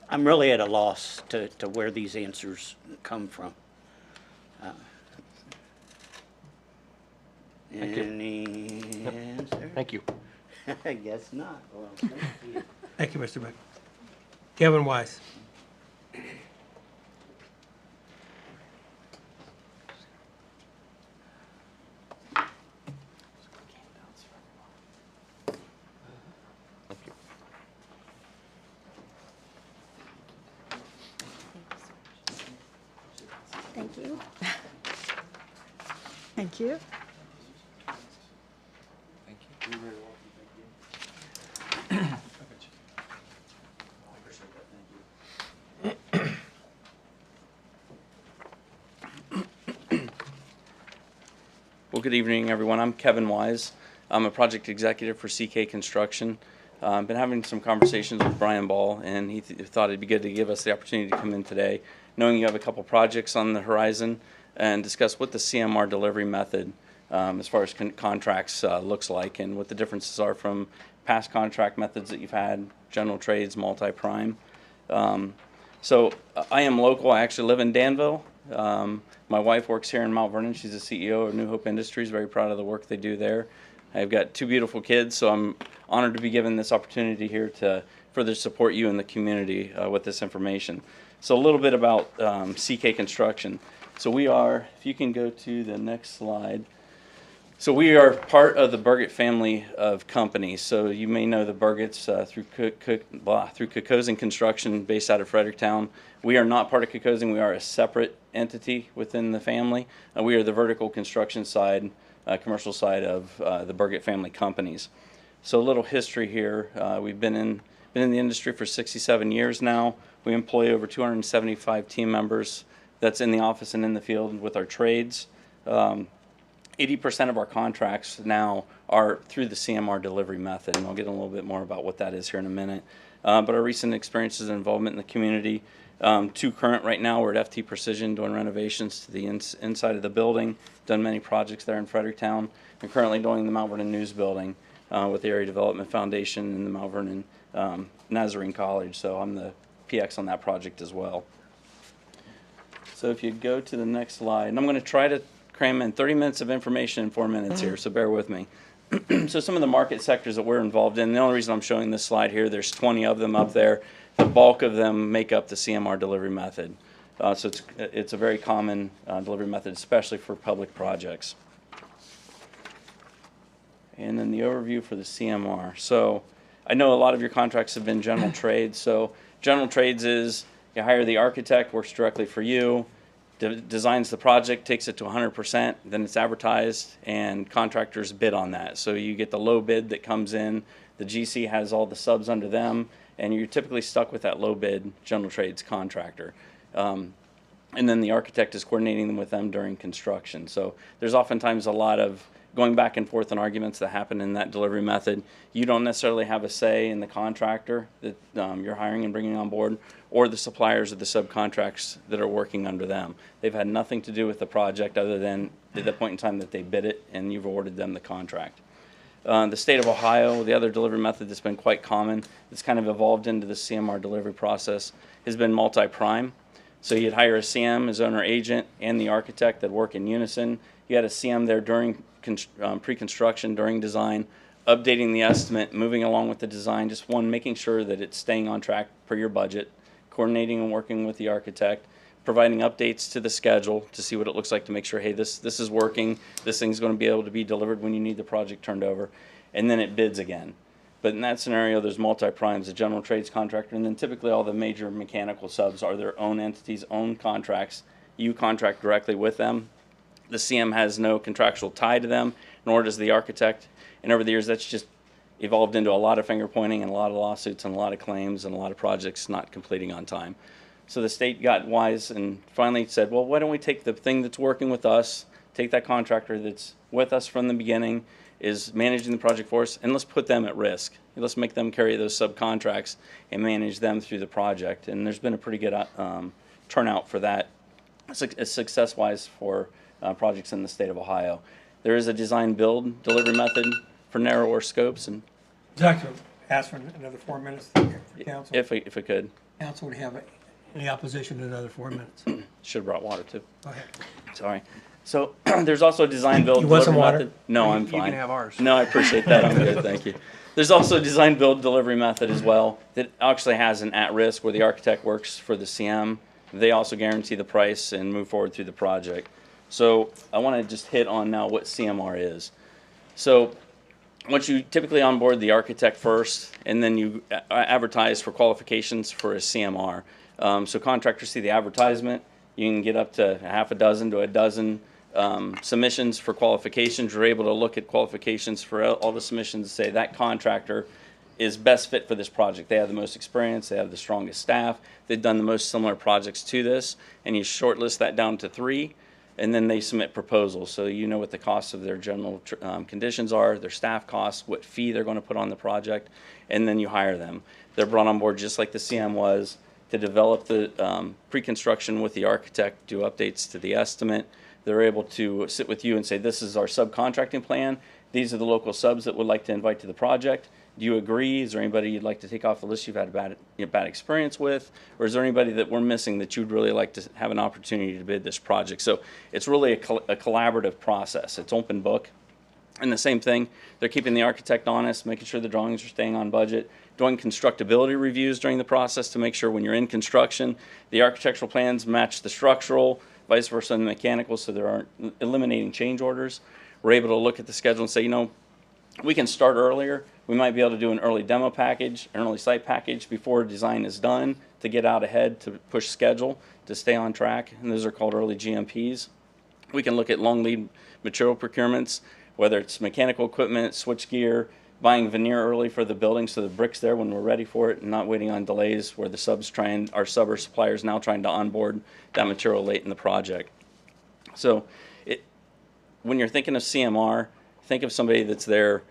I'm really at a loss to where these answers come from. Any answer? Thank you. I guess not. Well, thank you. Thank you, Mr. Beck. Kevin Wise. Thank you. Thank you. Thank you. Well, good evening, everyone. I'm Kevin Wise. I'm a project executive for CK Construction. I've been having some conversations with Brian Ball, and he thought it'd be good to give us the opportunity to come in today, knowing you have a couple projects on the horizon, and discuss what the CMR delivery method, as far as contracts, looks like, and what the differences are from past contract methods that you've had, general trades, multi-prime. So I am local. I actually live in Danville. My wife works here in Mount Vernon. She's the CEO of New Hope Industries. Very proud of the work they do there. I've got 2 beautiful kids, so I'm honored to be given this opportunity here to further support you in the community with this information. So a little bit about CK Construction. So we are, if you can go to the next slide. So we are part of the Burgett family of companies. So you may know the Burgetts through Kokosin Construction based out of Fredericktown. We are not part of Kokosin. We are a separate entity within the family. We are the vertical construction side commercial side of the Burgett family companies. So a little history here. We've been in the industry for 67 years now. We employ over 275 team members. That's in the office and in the field with our trades. 80% of our contracts now are through the CMR delivery method, and I'll get a little bit more about what that is here in a minute. But our recent experiences and involvement in the community, two current right now, we're at FT Precision doing renovations to the inside of the building, done many projects there in Fredericktown, and currently doing the Mount Vernon News Building with the Area Development Foundation and the Mount Vernon Nazarene College, so I'm the PX on that project as well. So if you go to the next slide, and I'm going to try to cram in 30 minutes of information in 4 minutes here, so bear with me. So some of the market sectors that we're involved in, the only reason I'm showing this slide here, there's 20 of them up there. The bulk of them make up the CMR delivery method. So it's a very common delivery method, especially for public projects. And then the overview for the CMR. So I know a lot of your contracts have been general trades. So general trades is you hire the architect, works directly for you, designs the project, takes it to 100%, then it's advertised, and contractors bid on that. So you get the low bid that comes in, the GC has all the subs under them, and you're typically stuck with that low bid general trades contractor. And then the architect is coordinating them with them during construction. So there's oftentimes a lot of going back and forth and arguments that happen in that delivery method. You don't necessarily have a say in the contractor that you're hiring and bringing on board, or the suppliers of the subcontracts that are working under them. They've had nothing to do with the project other than at the point in time that they bid it and you've awarded them the contract. The state of Ohio, the other delivery method that's been quite common, that's kind of evolved into the CMR delivery process, has been multi-prime. So you'd hire a CM as owner agent and the architect that work in unison. You had a CM there during pre-construction, during design, updating the estimate, moving along with the design, just one, making sure that it's staying on track per your budget, coordinating and working with the architect, providing updates to the schedule to see what it looks like to make sure, hey, this is working, this thing's going to be able to be delivered when you need the project turned over, and then it bids again. But in that scenario, there's multi-primes, a general trades contractor, and then typically all the major mechanical subs are their own entities, own contracts. You contract directly with them. The CM has no contractual tie to them, nor does the architect. And over the years, that's just evolved into a lot of finger pointing and a lot of lawsuits and a lot of claims and a lot of projects not completing on time. So the state got wise and finally said, well, why don't we take the thing that's working with us, take that contractor that's with us from the beginning, is managing the project for us, and let's put them at risk. Let's make them carry those subcontracts and manage them through the project. And there's been a pretty good turnout for that, success-wise for projects in the state of Ohio. There is a design-build delivery method for narrower scopes. And Doctor, ask for another 4 minutes for council. if I could. Council would have any opposition to another 4 minutes. Should have brought water, too. Go ahead. Sorry. So there's also a design-build You want delivery some water? method. No, I'm You fine. can have ours. No, I appreciate that. I'm good, thank you. There's also a design-build delivery method as well that actually has an at-risk where the architect works for the CM. They also guarantee the price and move forward through the project. So I want to just hit on now what CMR is. So once you typically onboard the architect first, and then you advertise for qualifications for a CMR. So contractors see the advertisement. You can get up to half a dozen to a dozen submissions for qualifications. You're able to look at qualifications for all the submissions and say that contractor is best fit for this project. They have the most experience, they have the strongest staff, they've done the most similar projects to this, and you shortlist that down to 3, and then they submit proposals. So you know what the costs of their general conditions are, their staff costs, what fee they're going to put on the project, and then you hire them. They're brought on board just like the CM was to develop the pre-construction with the architect, do updates to the estimate. They're able to sit with you and say, this is our subcontracting plan. These are the local subs that would like to invite to the project. Do you agree? Is there anybody you'd like to take off the list you've had a bad experience with? Or is there anybody that we're missing that you'd really like to have an opportunity to bid this project? So it's really a collaborative process. It's open book. And the same thing, they're keeping the architect honest, making sure the drawings are staying on budget, doing constructability reviews during the process to make sure when you're in construction, the architectural plans match the structural, vice versa in the mechanical, so there aren't eliminating change orders. We're able to look at the schedule and say, you know, we can start earlier. We might be able to do an early demo package, an early site package before design is done to get out ahead, to push schedule, to stay on track. And those are called early GMPs. We can look at long lead material procurements, whether it's mechanical equipment, switch gear, buying veneer early for the building so the brick's there when we're ready for it, and not waiting on delays where our sub or suppliers now trying to onboard that material late in the project. So when you're thinking of CMR, think of somebody that's there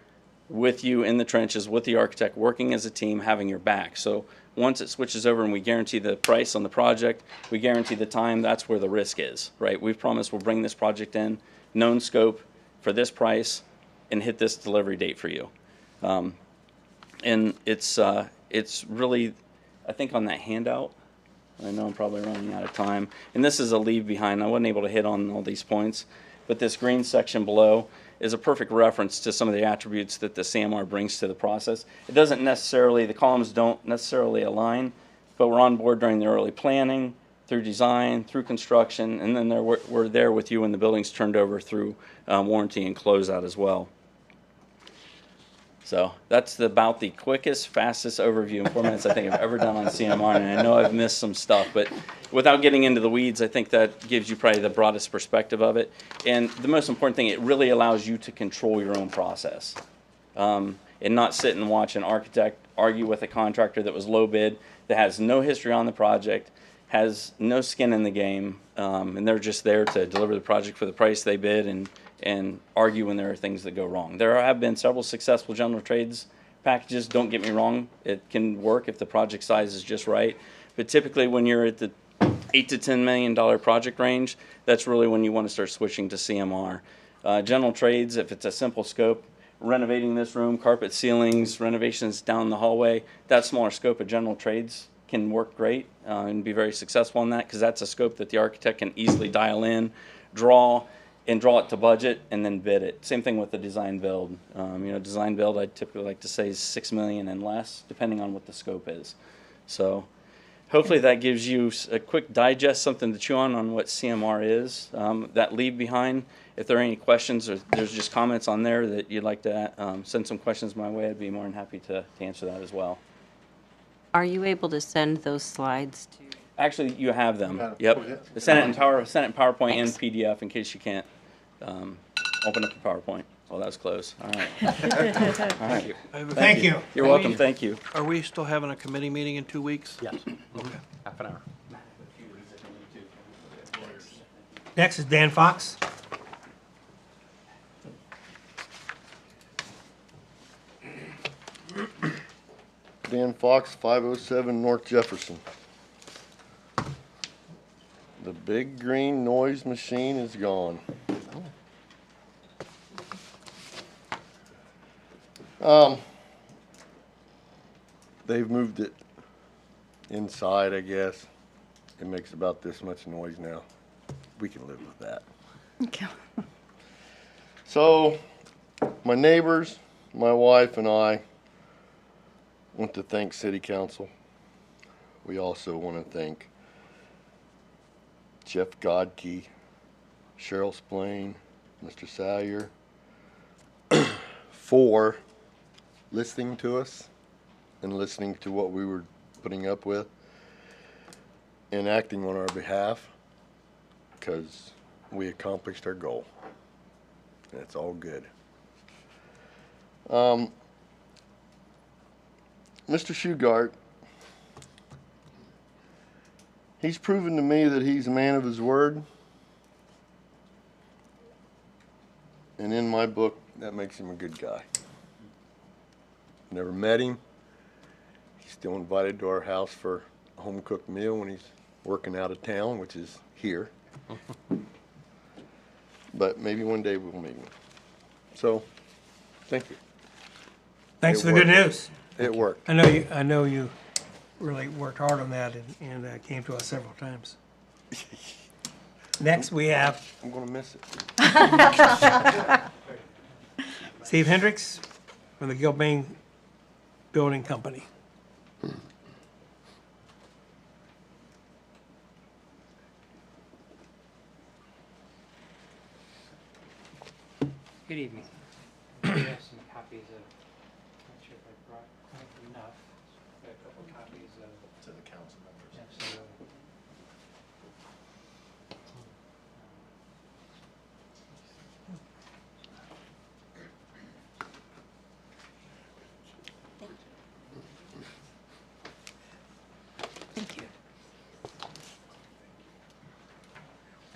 with you in the trenches, with the architect, working as a team, having your back. So once it switches over and we guarantee the price on the project, we guarantee the time, that's where the risk is, right? We've promised we'll bring this project in, known scope for this price, and hit this delivery date for you. And it's really, I think on that handout, I know I'm probably running out of time, and this is a leave behind. I wasn't able to hit on all these points, but this green section below is a perfect reference to some of the attributes that the CMR brings to the process. It doesn't necessarily, the columns don't necessarily align, but we're on board during the early planning, through design, through construction, and then we're there with you when the building's turned over through warranty and closeout as well. So that's about the quickest, fastest overview in 4 minutes I think I've ever done on CMR, and I know I've missed some stuff, but without getting into the weeds, I think that gives you probably the broadest perspective of it. And the most important thing, it really allows you to control your own process and not sit and watch an architect argue with a contractor that was low bid, that has no history on the project, has no skin in the game, and they're just there to deliver the project for the price they bid and argue when there are things that go wrong. There have been several successful general trades packages, don't get me wrong, it can work if the project size is just right, but typically when you're at the $8 to $10 million project range, that's really when you want to start switching to CMR. General trades, if it's a simple scope, renovating this room, carpet ceilings, renovations down the hallway, that smaller scope of general trades can work great and be very successful in that, because that's a scope that the architect can easily dial in, draw it to budget, and then bid it. Same thing with the design build. Design build, I typically like to say is $6 million and less, depending on what the scope is. So hopefully that gives you a quick digest, something to chew on what CMR is. That leave behind, if there are any questions or there's just comments on there that you'd like to send some questions my way, I'd be more than happy to answer that as well. Are you able to send those slides to? Actually, you have them. Yep. Send it in PowerPoint and PDF in case you can't open up the PowerPoint. Well, that was close. All right. All right. Thank you. You're welcome. Thank you. Are we still having a committee meeting in 2 weeks? Yes. Okay. Half an hour. Next is Dan Fox. Dan Fox, 507 North Jefferson. The big green noise machine is gone. They've moved it inside, I guess. It makes about this much noise now. We can live with that. Okay. So, my neighbors, my wife, and I want to thank City Council. We also want to thank Jeff Godke, Cheryl Splain, Mr. Salyer for listening to us and listening to what we were putting up with and acting on our behalf, because we accomplished our goal. And it's all good. Mr. Shugart, he's proven to me that he's a man of his word. And in my book, that makes him a good guy. Never met him. He's still invited to our house for a home-cooked meal when he's working out of town, which is here. But maybe one day we'll meet him. So, thank you. Thanks for the good news. It worked. I know you really worked hard on that and came to us several times. Next we have I'm going to miss it. Steve Hendricks from the Gilbane Building Company. Good evening. We have some copies of, not sure if I brought enough, but a couple copies of. To the council members. Absolutely.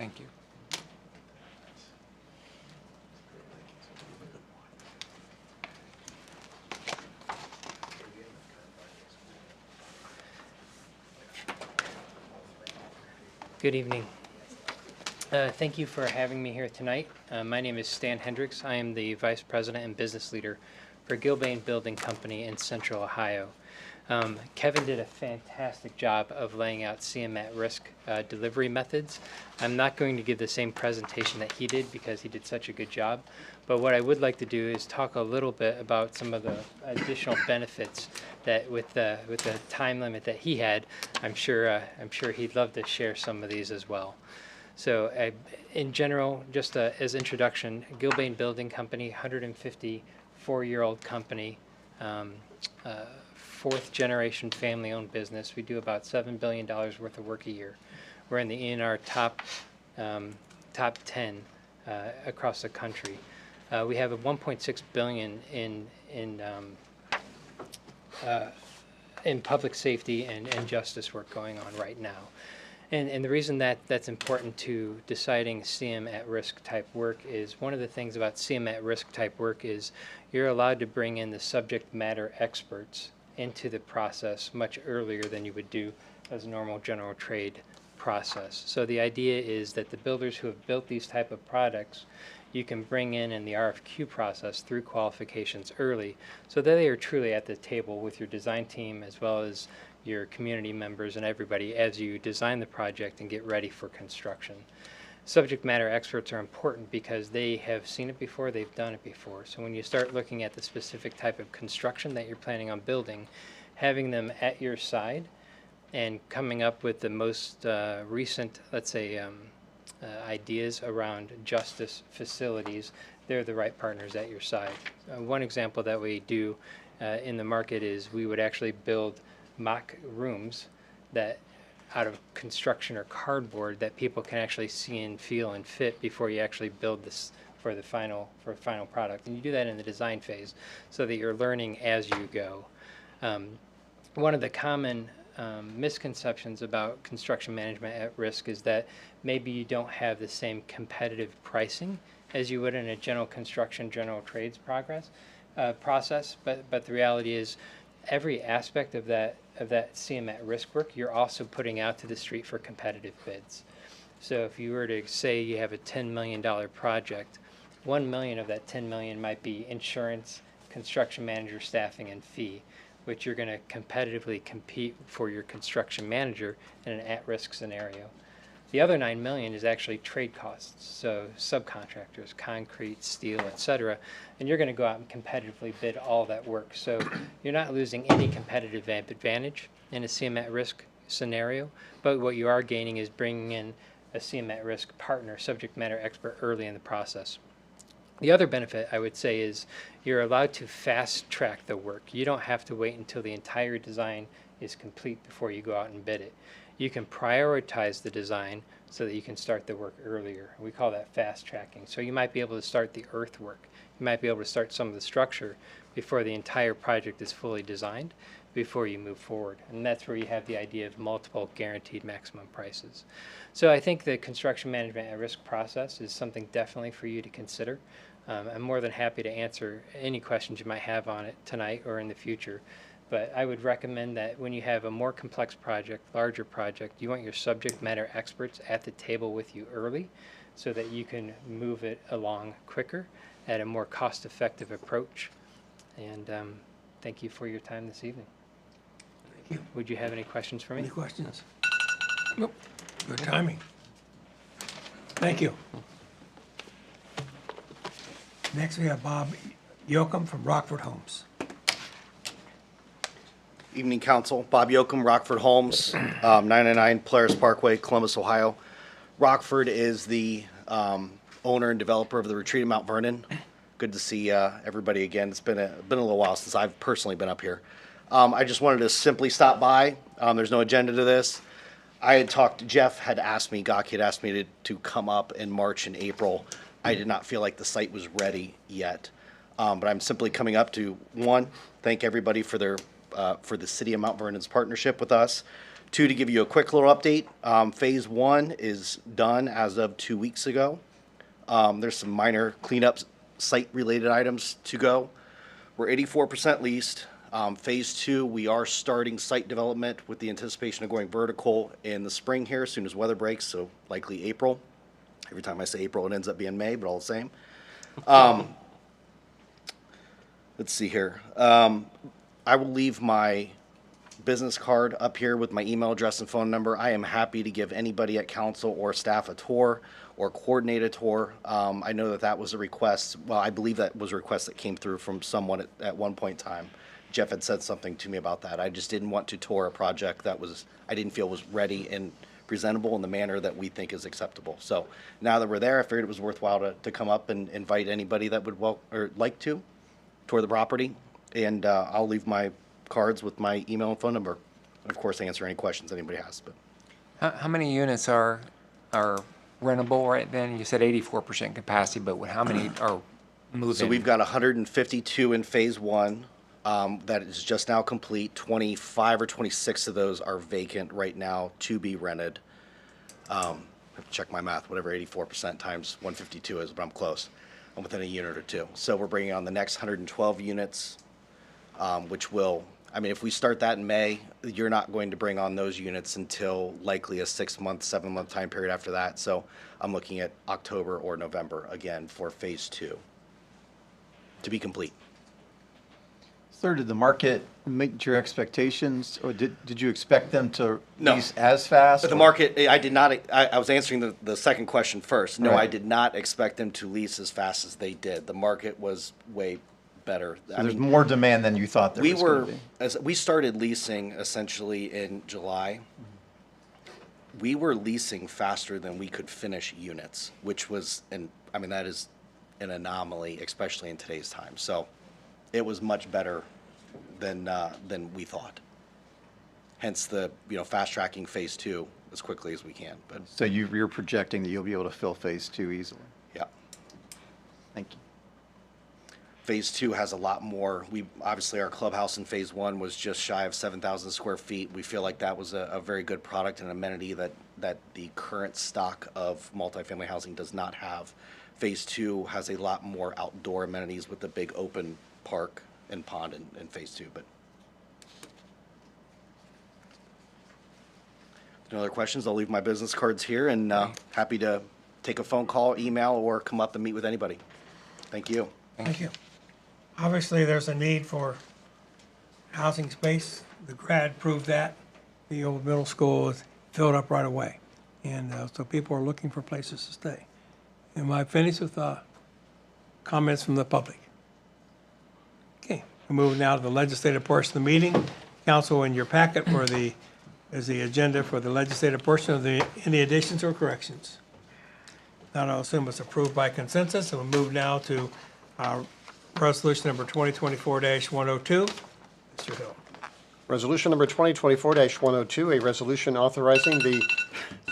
Thank you. Good evening. Thank you for having me here tonight. My name is Stan Hendricks. I am the Vice President and Business Leader for Gilbane Building Company in Central Ohio. Kevin did a fantastic job of laying out CM at risk delivery methods. I'm not going to give the same presentation that he did because he did such a good job. But what I would like to do is talk a little bit about some of the additional benefits that with the time limit that he had, I'm sure he'd love to share some of these as well. So in general, just as introduction, Gilbane Building Company, 154-year-old company, fourth generation family owned business. We do about $7 billion worth of work a year. We're in our top 10 across the country. We have a 1.6 billion in public safety and justice work going on right now. And the reason that's important to deciding CM at risk type work is one of the things about CM at risk type work is you're allowed to bring in the subject matter experts into the process much earlier than you would do as a normal general trade process. So the idea is that the builders who have built these type of products, you can bring in the RFQ process through qualifications early so that they are truly at the table with your design team as well as your community members and everybody as you design the project and get ready for construction. Subject matter experts are important because they have seen it before, they've done it before. So when you start looking at the specific type of construction that you're planning on building, having them at your side and coming up with the most recent, let's say, ideas around justice facilities, they're the right partners at your side. One example that we do in the market is we would actually build mock rooms that out of construction or cardboard that people can actually see and feel and fit before you actually build this for a final product. And you do that in the design phase so that you're learning as you go. One of the common misconceptions about construction management at risk is that maybe you don't have the same competitive pricing as you would in a general construction, general trades process, but the reality is every aspect of that CM at risk work, you're also putting out to the street for competitive bids. So if you were to say you have a $10 million project, 1 million of that 10 million might be insurance, construction manager, staffing, and fee, which you're going to competitively compete for your construction manager in an at-risk scenario. The other 9 million is actually trade costs, so subcontractors, concrete, steel, etc. And you're going to go out and competitively bid all that work. So you're not losing any competitive advantage in a CM at risk scenario, but what you are gaining is bringing in a CM at risk partner, subject matter expert early in the process. The other benefit I would say is you're allowed to fast track the work. You don't have to wait until the entire design is complete before you go out and bid it. You can prioritize the design so that you can start the work earlier. We call that fast tracking. So you might be able to start the earthwork. You might be able to start some of the structure before the entire project is fully designed before you move forward. And that's where you have the idea of multiple guaranteed maximum prices. So I think the construction management at risk process is something definitely for you to consider. I'm more than happy to answer any questions you might have on it tonight or in the future. But I would recommend that when you have a more complex project, larger project, you want your subject matter experts at the table with you early so that you can move it along quicker at a more cost-effective approach. And thank you for your time this evening. Thank you. Would you have any questions for me? Any questions? Nope. Good timing. Thank you. Next, we have Bob Yoakum from Rockford Homes. Evening, Council. Bob Yoakum, Rockford Homes, 999 Polaris Parkway, Columbus, Ohio. Rockford is the owner and developer of the retreat of Mount Vernon. Good to see everybody again. It's been a little while since I've personally been up here. I just wanted to simply stop by. There's no agenda to this. I had talked, Jeff had asked me, Gaki had asked me to come up in March and April. I did not feel like the site was ready yet. But I'm simply coming up to, one, thank everybody for their for the City of Mount Vernon's partnership with us. Two, to give you a quick little update, phase one is done as of 2 weeks ago. There's some minor cleanups, site-related items to go. We're 84% leased. Phase two, we are starting site development with the anticipation of going vertical in the spring here, as soon as weather breaks, so likely April. Every time I say April, it ends up being May, but all the same. Let's see here. I will leave my business card up here with my email address and phone number. I am happy to give anybody at council or staff a tour or coordinate a tour. I know that that was a request. Well, I believe that was a request that came through from someone at one point in time. Jeff had said something to me about that. I just didn't want to tour a project that I didn't feel was ready and presentable in the manner that we think is acceptable. So now that we're there, I figured it was worthwhile to come up and invite anybody that would like to tour the property. And I'll leave my cards with my email and phone number. And of course, answer any questions anybody has. But How many units are rentable right then? You said 84% capacity, but how many are moving? So we've got 152 in phase one. That is just now complete. 25 or 26 of those are vacant right now to be rented. I have to check my math, whatever 84% times 152 is, but I'm close. I'm within a unit or two. So we're bringing on the next 112 units, which will, I mean, if we start that in May, you're not going to bring on those units until likely a 6-month, 7-month time period after that. So I'm looking at October or November again for phase two to be complete. Sir, did the market meet your expectations, or did you expect them to No. lease as fast? But the or- market, I did not, I was answering the second question first. No, Right. I did not expect them to lease as fast as they did. The market was way better. So there's more demand than you thought there was going to be. As we started leasing essentially in July, we were leasing faster than we could finish units, which was, that is an anomaly, especially in today's time. So it was much better than we thought. Hence the, fast tracking phase two as quickly as we can. But So you're projecting that you'll be able to fill phase two easily? yeah. Thank you. Phase two has a lot more. Obviously our clubhouse in phase one was just shy of 7,000 square feet. We feel like that was a very good product and amenity that the current stock of multifamily housing does not have. Phase two has a lot more outdoor amenities with the big open park and pond in phase two. But no other questions, I'll leave my business cards here and happy to take a phone call, email, or come up and meet with anybody. Thank you. Thank you. Obviously, there's a need for housing space. The grad proved that. The old middle school is filled up right away. And so people are looking for places to stay. Am I finished with comments from the public? Okay, we're moving now to the legislative portion of the meeting. Council, in your packet is the agenda for the legislative portion of any additions or corrections. Now I'll assume it's approved by consensus, and we'll move now to resolution number 2024-102. Mr. Hill. Resolution number 2024-102, a resolution authorizing the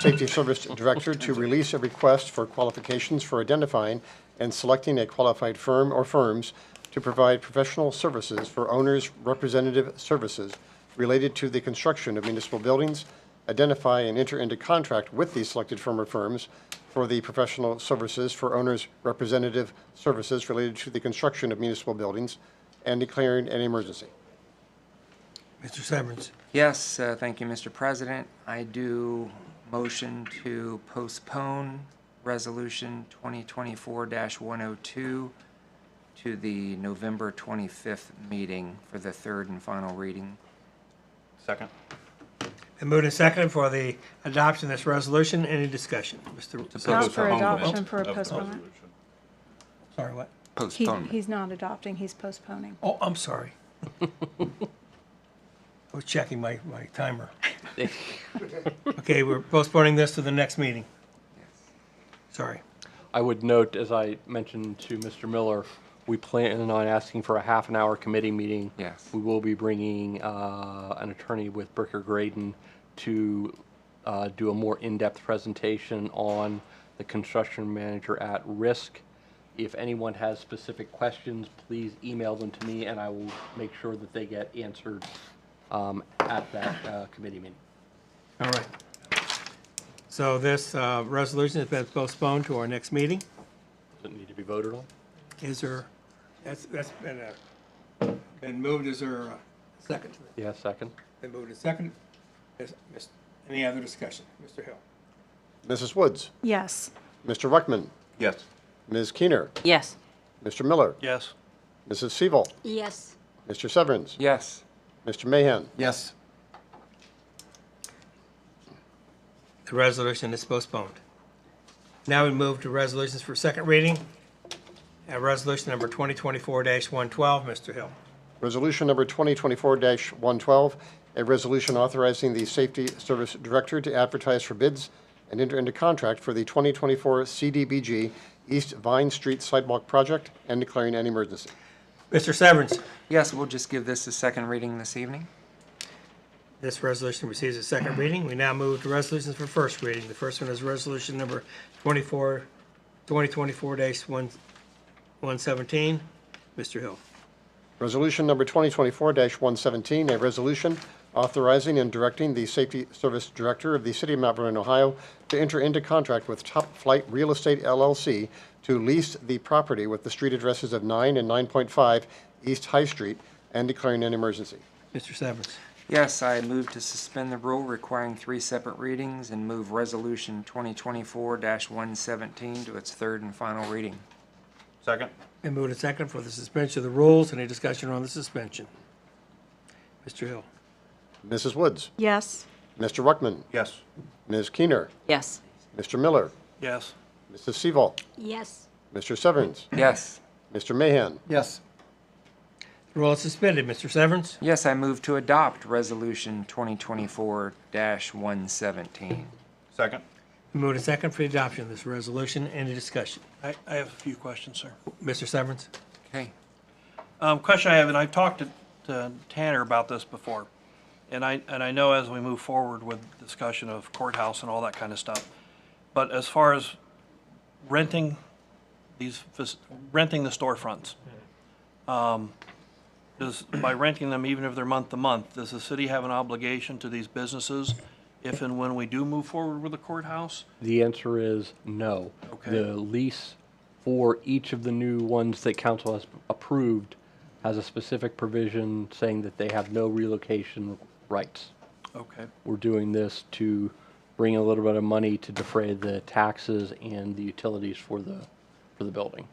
Safety Service Director to release a request for qualifications for identifying and selecting a qualified firm or firms to provide professional services for owners' representative services related to the construction of municipal buildings, identify and enter into contract with the selected firm or firms for the professional services for owners' representative services related to the construction of municipal buildings, and declaring an emergency. Mr. Severance. Yes, thank you, Mr. President. I do motion to postpone Resolution 2024-102 to the November 25th meeting for the third and final reading. Second. And moved and seconded for the adoption of this resolution. Any discussion? Mr. Not for adoption, for a postponement. Sorry, what? Postponement. He's not adopting, he's postponing. Oh, I'm sorry. I was checking my timer. Okay, we're postponing this to the next meeting. Sorry. I would note, as I mentioned to Mr. Miller, we plan on asking for a half-an-hour committee meeting. Yes. We will be bringing an attorney with Bricker Graydon to do a more in-depth presentation on the construction manager at risk. If anyone has specific questions, please email them to me, and I will make sure that they get answered at that committee meeting. All right. So this resolution has been postponed to our next meeting. Does it need to be voted on? Is there, that's been moved, is there a second? Yeah, second. Been moved and second. Any other discussion? Mr. Hill? Mrs. Woods? Yes. Mr. Ruckman? Yes. Ms. Keener? Yes. Mr. Miller? Yes. Mrs. Seaval? Yes. Mr. Severns? Yes. Mr. Mahan? Yes. The resolution is postponed. Now we move to resolutions for second reading. Resolution number 2024-112, Mr. Hill. Resolution number 2024-112, a resolution authorizing the Safety Service Director to advertise for bids and enter into contract for the 2024 CDBG East Vine Street Sidewalk Project and declaring an emergency. Mr. Severns. Yes, we'll just give this a second reading this evening. This resolution receives a second reading. We now move to resolutions for first reading. The first one is resolution number 2024-117. Mr. Hill. Resolution number 2024-117, a resolution authorizing and directing the Safety Service Director of the City of Mount Vernon, Ohio, to enter into contract with Top Flight Real Estate LLC to lease the property with the street addresses of 9 and 9.5 East High Street and declaring an emergency. Mr. Severns. Yes, I move to suspend the rule requiring 3 separate readings and move Resolution 2024-117 to its third and final reading. Second. Been moved and second for the suspension of the rules. Any discussion on the suspension? Mr. Hill. Mrs. Woods? Yes. Mr. Ruckman? Yes. Ms. Keener? Yes. Mr. Miller? Yes. Mrs. Seaval? Yes. Mr. Severns? Yes. Mr. Mahan? Yes. The rule is suspended. Mr. Severns. Yes, I move to adopt Resolution 2024-117. Second. Been moved and second for the adoption of this resolution. Any discussion? I have a few questions, sir. Mr. Severns. Okay. Question I have, and I've talked to Tanner about this before, and I know as we move forward with discussion of courthouse and all that kind of stuff, but as far as renting the storefronts, by renting them, even if they're month to month, does the city have an obligation to these businesses if and when we do move forward with the courthouse? The answer is no. Okay. The lease for each of the new ones that council has approved has a specific provision saying that they have no relocation rights. Okay. We're doing this to bring a little bit of money to defray the taxes and the utilities for the building.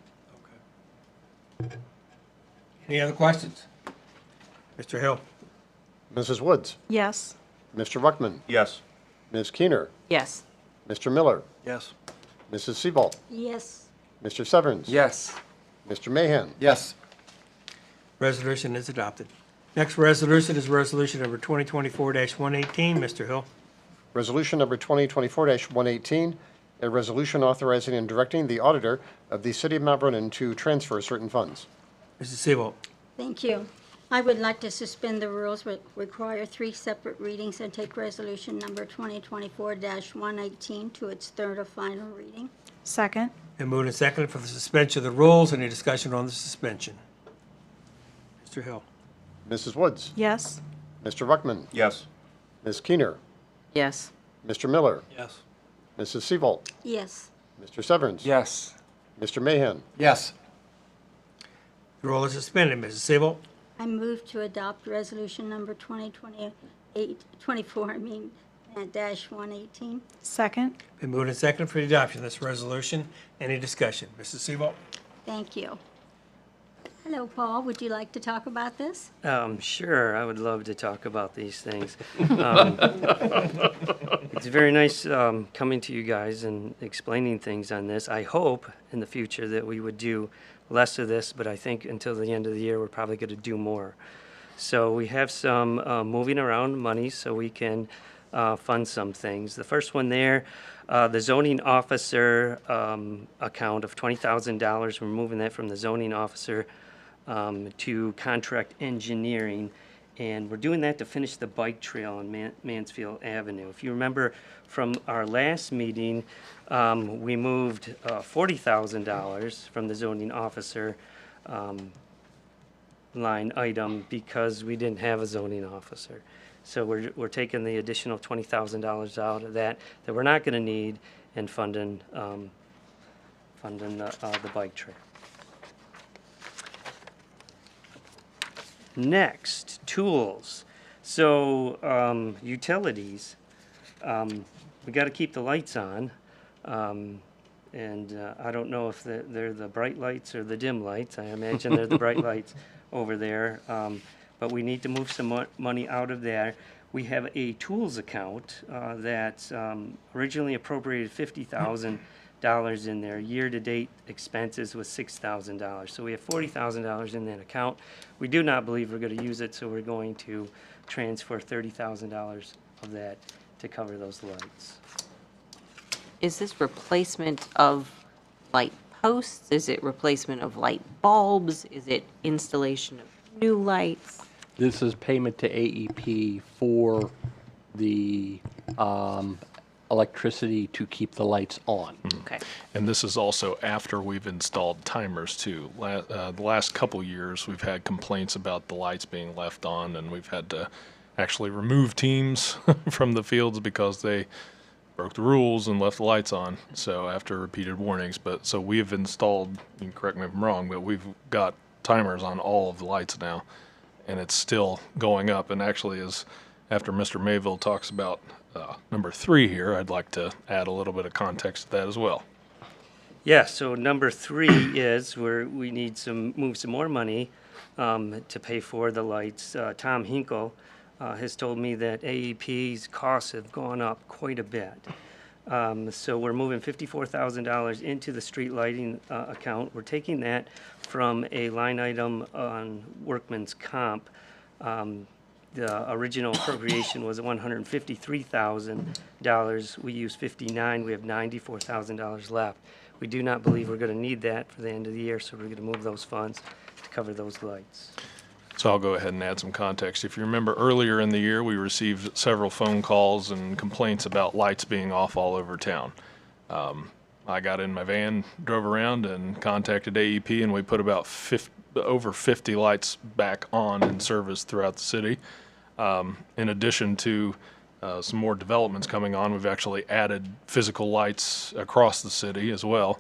Okay. Any other questions? Mr. Hill. Mrs. Woods? Yes. Mr. Ruckman? Yes. Ms. Keener? Yes. Mr. Miller? Yes. Mrs. Seaval? Yes. Mr. Severns? Yes. Mr. Mahan? Yes. Resolution is adopted. Next resolution is resolution number 2024-118. Mr. Hill. Resolution number 2024-118, a resolution authorizing and directing the auditor of the City of Mount Vernon to transfer certain funds. Mrs. Seabolt. Thank you. I would like to suspend the rules, require 3 separate readings, and take resolution number 2024-118 to its third and final reading. Second. Been moved and seconded for the suspension of the rules. Any discussion on the suspension? Mr. Hill. Mrs. Woods? Yes. Mr. Ruckman? Yes. Ms. Keener? Yes. Mr. Miller? Yes. Mrs. Seaval? Yes. Mr. Severns? Yes. Mr. Mahan? Yes. The rule is suspended. Mrs. Seabolt. I move to adopt resolution number 2024-118. Second. Been moved and seconded for the adoption of this resolution. Any discussion? Mrs. Seabolt. Thank you. Hello, Paul. Would you like to talk about this? Sure, I would love to talk about these things. It's very nice coming to you guys and explaining things on this. I hope in the future that we would do less of this, but I think until the end of the year, we're probably going to do more. So we have some moving around money so we can fund some things. The first one there, the zoning officer account of $20,000, we're moving that from the zoning officer to contract engineering, and we're doing that to finish the bike trail on Mansfield Avenue. If you remember from our last meeting, we moved $40,000 from the zoning officer line item because we didn't have a zoning officer. So we're taking the additional $20,000 out of that we're not going to need and funding the bike trail. Next, tools. So utilities, we got to keep the lights on. And I don't know if they're the bright lights or the dim lights. I imagine they're the bright lights over there. But we need to move some money out of there. We have a tools account that originally appropriated $50,000 in there. Year-to-date expenses was $6,000. So we have $40,000 in that account. We do not believe we're going to use it, so we're going to transfer $30,000 of that to cover those lights. Is this replacement of light posts? Is it replacement of light bulbs? Is it installation of new lights? This is payment to AEP for the electricity to keep the lights on. Okay. And this is also after we've installed timers too. The last couple years, we've had complaints about the lights being left on, and we've had to actually remove teams from the fields because they broke the rules and left the lights on. So after repeated warnings, so we have installed, you can correct me if I'm wrong, but we've got timers on all of the lights now, and it's still going up. And actually, after Mr. Mayville talks about number 3 here, I'd like to add a little bit of context to that as well. Yeah, so number 3 is where we need move some more money to pay for the lights. Tom Hinkle has told me that AEP's costs have gone up quite a bit. So we're moving $54,000 into the street lighting account. We're taking that from a line item on workman's comp. The original appropriation was $153,000. We used $59,000. We have $94,000 left. We do not believe we're going to need that for the end of the year, so we're going to move those funds to cover those lights. So I'll go ahead and add some context. If you remember earlier in the year, we received several phone calls and complaints about lights being off all over town. I got in my van, drove around, and contacted AEP, and we put about over 50 lights back on in service throughout the city. In addition to some more developments coming on, we've actually added physical lights across the city as well.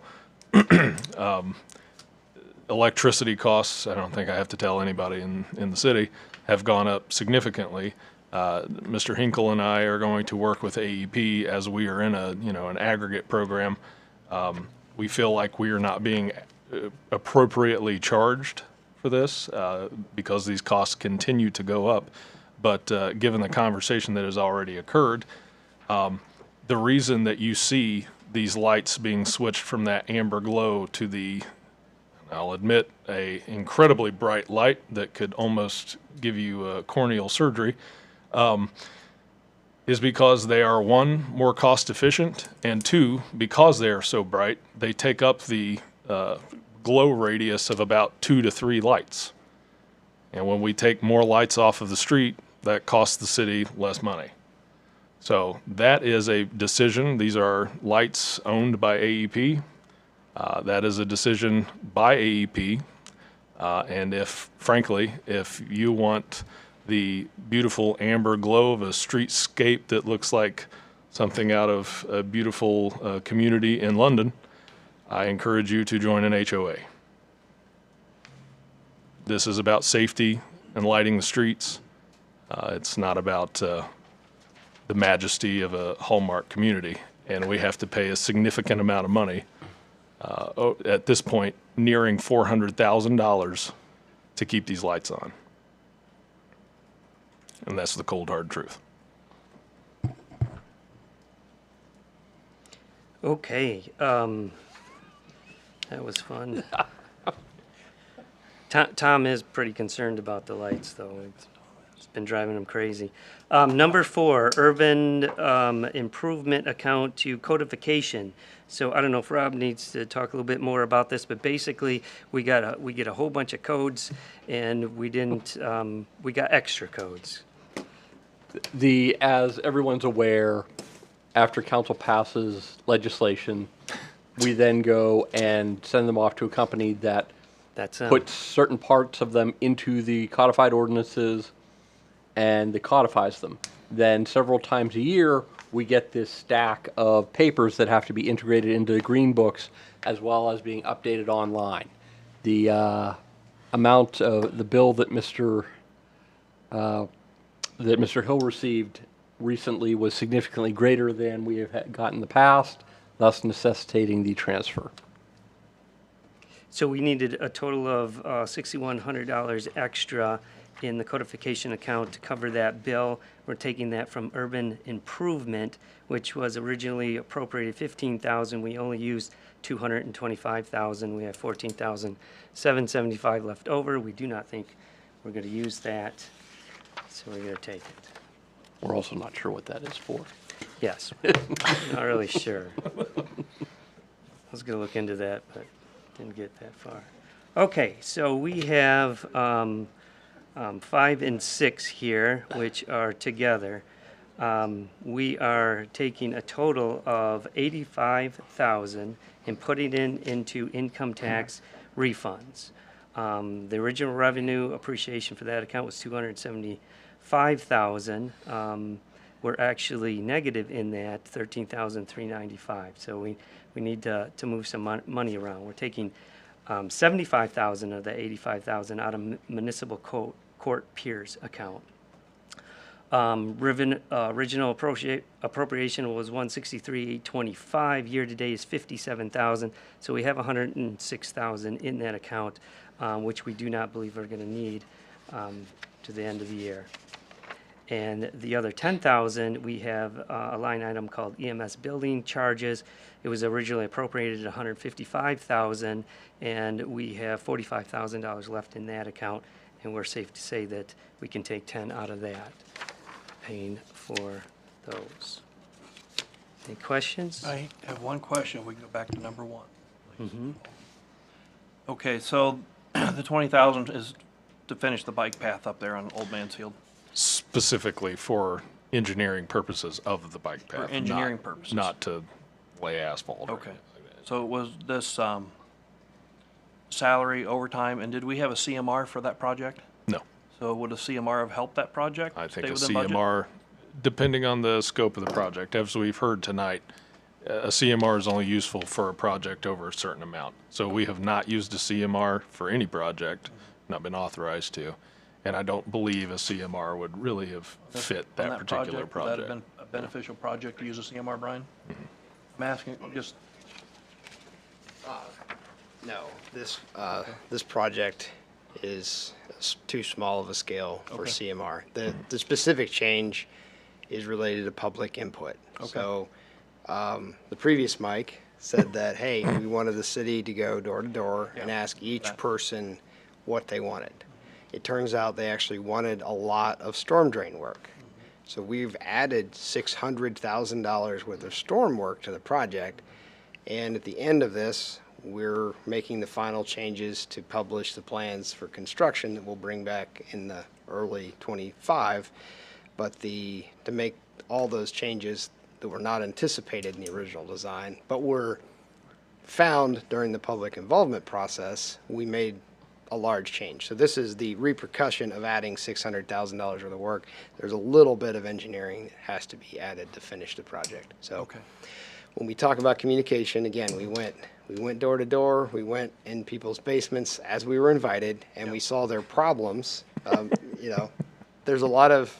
Electricity costs, I don't think I have to tell anybody in the city, have gone up significantly. Mr. Hinkle and I are going to work with AEP as we are in an aggregate program. We feel like we are not being appropriately charged for this because these costs continue to go up. But given the conversation that has already occurred, the reason that you see these lights being switched from that amber glow to the, I'll admit, a incredibly bright light that could almost give you corneal surgery, is because they are, 1, more cost efficient, and 2, because they are so bright, they take up the glow radius of about 2 to 3 lights. And when we take more lights off of the street, that costs the city less money. So that is a decision. These are lights owned by AEP. That is a decision by AEP. And frankly, if you want the beautiful amber glow of a streetscape that looks like something out of a beautiful community in London, I encourage you to join an HOA. This is about safety and lighting the streets. It's not about the majesty of a Hallmark community, and we have to pay a significant amount of money, at this point nearing $400,000 to keep these lights on. And that's the cold hard truth. Okay, that was fun. Tom is pretty concerned about the lights, though. It's been driving him crazy. Number 4, urban improvement account to codification. So I don't know if Rob needs to talk a little bit more about this, but basically we get a whole bunch of codes, and we got extra codes. As everyone's aware, after council passes legislation, we then go and send them off to a company that puts certain parts of them into the codified ordinances, and it codifies them. Then several times a year, we get this stack of papers that have to be integrated into the green books as well as being updated online. The amount of the bill that Mr. Hill received recently was significantly greater than we have got in the past, thus necessitating the transfer. So we needed a total of $6,100 extra in the codification account to cover that bill. We're taking that from urban improvement, which was originally appropriated $15,000. We only used $225,000. We have $14,775 left over. We do not think we're going to use that, so we're going to take it. We're also not sure what that is for. Yes, not really sure. I was going to look into that, but didn't get that far. Okay, so we have 5 and 6 here, which are together. We are taking a total of $85,000 and putting it into income tax refunds. The original revenue appreciation for that account was $275,000. We're actually negative in that, $13,395. So we need to move some money around. We're taking $75,000 of the $85,000 out of municipal court peers account. Original appropriation was $163,825. Year to date is $57,000. So we have $106,000 in that account, which we do not believe we're going to need to the end of the year. And the other $10,000, we have a line item called EMS building charges. It was originally appropriated at $155,000, and we have $45,000 left in that account. And we're safe to say that we can take 10 out of that, paying for those. Any questions? I have one question. We can go back to number 1. Mm-hmm. Okay, so the 20,000 is to finish the bike path up there on Old Mansfield. Specifically for engineering purposes of the bike path. For engineering purposes. Not to lay asphalt. or Okay. anything like that. So was this salary, overtime, and did we have a CMR for that project? No. So would a CMR have helped that project? I think stay a within budget? CMR, depending on the scope of the project, as we've heard tonight, a CMR is only useful for a project over a certain amount. So we have not used a CMR for any project, not been authorized to. And I don't believe a CMR would really have fit On that particular Would that project. have been a beneficial project to use a CMR, Brian? I'm asking, just, No, this project is too small of a scale for Okay. CMR. The specific change is related to public input. Okay. So, the previous Mike said that, hey, we wanted the city to go door to door and ask each person what they wanted. It turns out they actually wanted a lot of storm drain work. So we've added $600,000 worth of storm work to the project. And at the end of this, we're making the final changes to publish the plans for construction that we'll bring back in the early '25. But to make all those changes that were not anticipated in the original design, but were found during the public involvement process, we made a large change. So this is the repercussion of adding $600,000 worth of work. There's a little bit of engineering that has to be added to finish the project. So when we talk about communication, again, we went door to door, we went in people's basements as we were invited, and we saw their problems. There's a lot of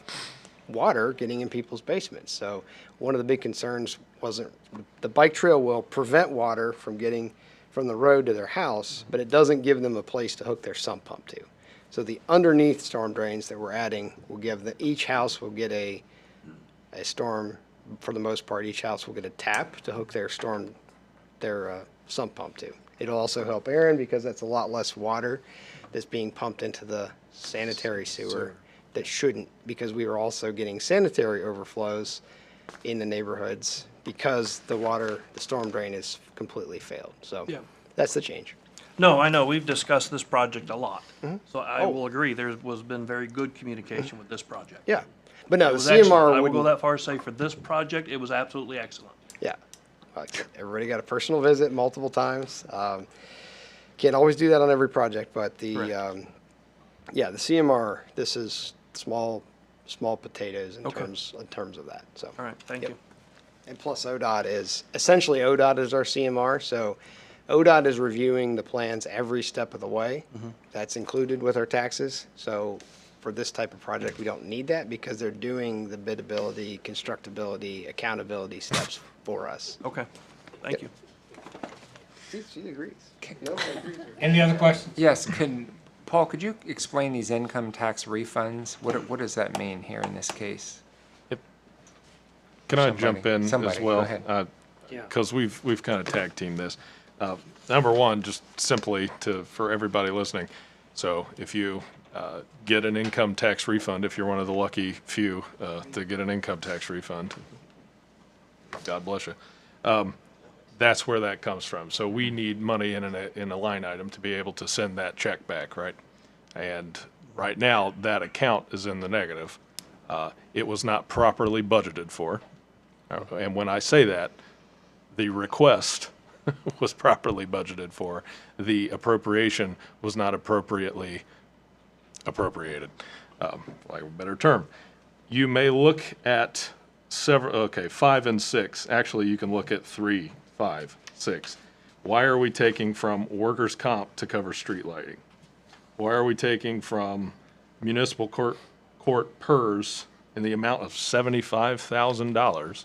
water getting in people's basements. So one of the big concerns wasn't, the bike trail will prevent water from getting from the road to their house, but it doesn't give them a place to hook their sump pump to. So the underneath storm drains that we're adding will give each house will get a storm, for the most part, each house will get a tap to hook their sump pump to. It'll also help Aaron because that's a lot less water that's being pumped into the sanitary sewer that shouldn't, because we were also getting sanitary overflows in the neighborhoods because the storm drain is completely failed. So that's the change. no, I know, we've discussed this project a lot. Mm-hmm. So I will agree, there was been very good communication with this project. Yeah, but no, It the was excellent. CMR I will go wouldn't. that far as say for this project, it was absolutely excellent. Yeah, everybody got a personal visit multiple times. Can't always do that on every project, but the CMR, this is small small potatoes in Okay. terms of that, so. All right, thank Yep. you. And plus ODOT is, essentially ODOT is our CMR, so ODOT is reviewing the plans every step of the way. That's included with our taxes, so for this type of project, we don't need that because they're doing the biddability, constructability, accountability steps for us. Okay, thank you. She agrees. Any other questions? Yes, Paul, could you explain these income tax refunds? What does that mean here in this case? Can I jump in as Somebody, go well? ahead. Because we've kind of tag teamed this. Number one, just simply for everybody listening. So if you get an income tax refund, if you're one of the lucky few to get an income tax refund, God bless you. That's where that comes from. So we need money in a line item to be able to send that check back, right? And right now, that account is in the negative. It was not properly budgeted for. And when I say that, the request was properly budgeted for. The appropriation was not appropriately appropriated, like a better term. You may look at 5 and 6. Actually, you can look at 3, 5, 6. Why are we taking from workers' comp to cover street lighting? Why are we taking from municipal court PERS in the amount of $75,000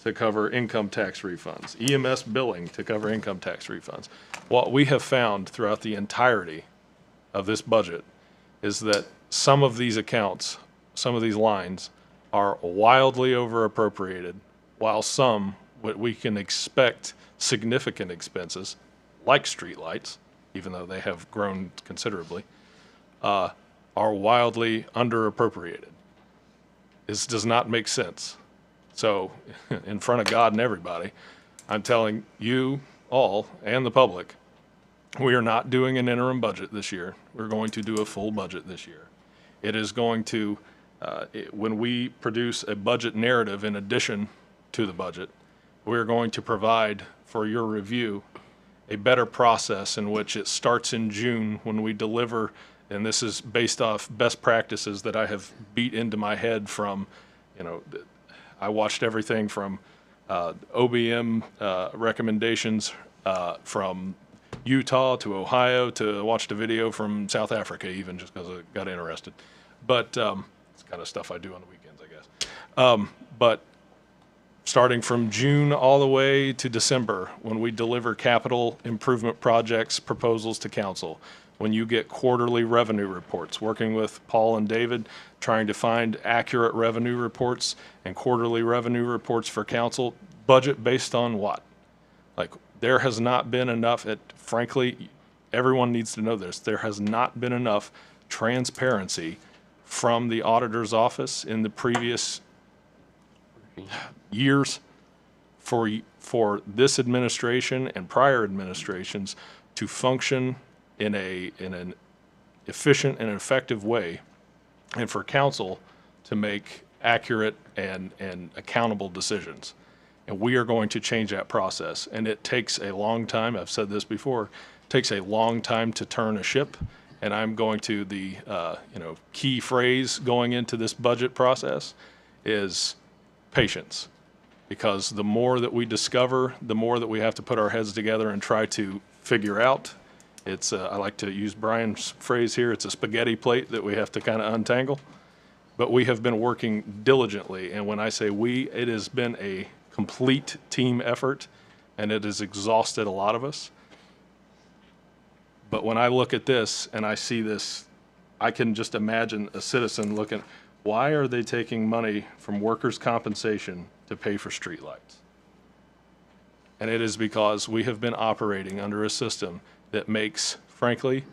to cover income tax refunds, EMS billing to cover income tax refunds? What we have found throughout the entirety of this budget is that some of these accounts, some of these lines are wildly over appropriated, while some, what we can expect significant expenses, like streetlights, even though they have grown considerably, are wildly under appropriated. This does not make sense. So, in front of God and everybody, I'm telling you all and the public, we are not doing an interim budget this year. We're going to do a full budget this year. It is going to, when we produce a budget narrative in addition to the budget, we're going to provide for your review a better process in which it starts in June when we deliver, and this is based off best practices that I have beat into my head from, I watched everything from OBM recommendations from Utah to Ohio to watched a video from South Africa even just because I got interested. But it's kind of stuff I do on the weekends, I guess. But starting from June all the way to December, when we deliver capital improvement projects proposals to council, when you get quarterly revenue reports, working with Paul and David, trying to find accurate revenue reports and quarterly revenue reports for council, budget based on what? Like, there has not been enough, frankly, everyone needs to know this, there has not been enough transparency from the auditor's office in the previous years for this administration and prior administrations to function in an efficient and effective way, and for council to make accurate and accountable decisions. And we are going to change that process. And it takes a long time. I've said this before. It takes a long time to turn a ship. And I'm going to the key phrase going into this budget process is patience. Because the more that we discover, the more that we have to put our heads together and try to figure out. It's I like to use Brian's phrase here. It's a spaghetti plate that we have to kind of untangle. But we have been working diligently. And when I say we, it has been a complete team effort, and it has exhausted a lot of us. But when I look at this and I see this, I can just imagine a citizen looking, why are they taking money from workers' compensation to pay for streetlights? And it is because we have been operating under a system that makes, frankly,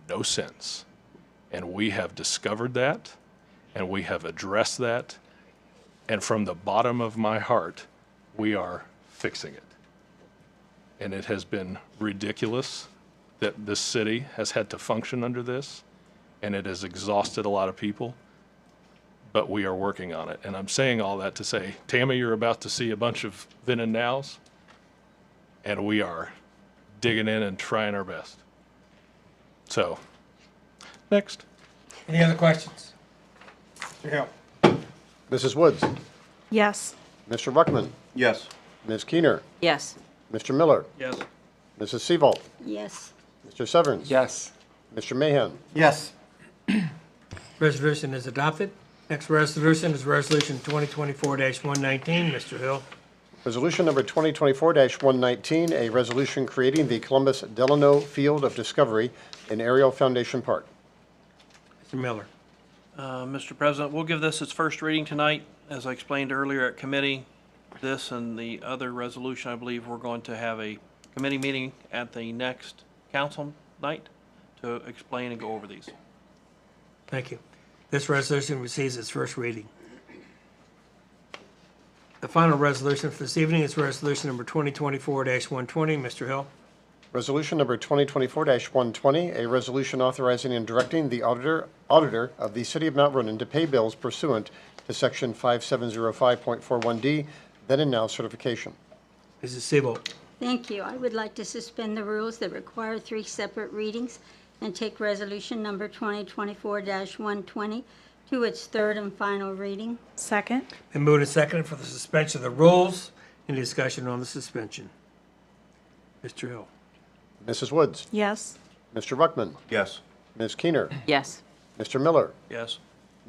no sense. And we have discovered that, and we have addressed that, and from the bottom of my heart, we are fixing it. And it has been ridiculous that this city has had to function under this, and it has exhausted a lot of people, but we are working on it. And I'm saying all that to say, Tammy, you're about to see a bunch of then and nows, and we are digging in and trying our best. So, next. Any other questions? Mr. Hill? Mrs. Woods? Yes. Mr. Ruckman? Yes. Ms. Keener? Yes. Mr. Miller? Yes. Mrs. Seabolt? Yes. Mr. Severns? Yes. Mr. Mahan? Yes. Resolution is adopted. Next resolution is Resolution 2024-119. Mr. Hill. Resolution number 2024-119, a resolution creating the Columbus Delano Field of Discovery in Ariel Foundation Park. Mr. Miller. Mr. President, we'll give this its first reading tonight. As I explained earlier at committee, this and the other resolution, I believe we're going to have a committee meeting at the next council night to explain and go over these. Thank you. This resolution receives its first reading. The final resolution for this evening is Resolution number 2024-120. Mr. Hill. Resolution number 2024-120, a resolution authorizing and directing the auditor of the City of Mount Vernon to pay bills pursuant to Section 5705.41D, then and now certification. Mrs. Seabolt. Thank you. I would like to suspend the rules that require 3 separate readings and take resolution number 2024-120 to its third and final reading. Second. Been moved and seconded for the suspension of the rules. Any discussion on the suspension? Mr. Hill. Mrs. Woods? Yes. Mr. Ruckman? Yes. Ms. Keener? Yes. Mr. Miller? Yes.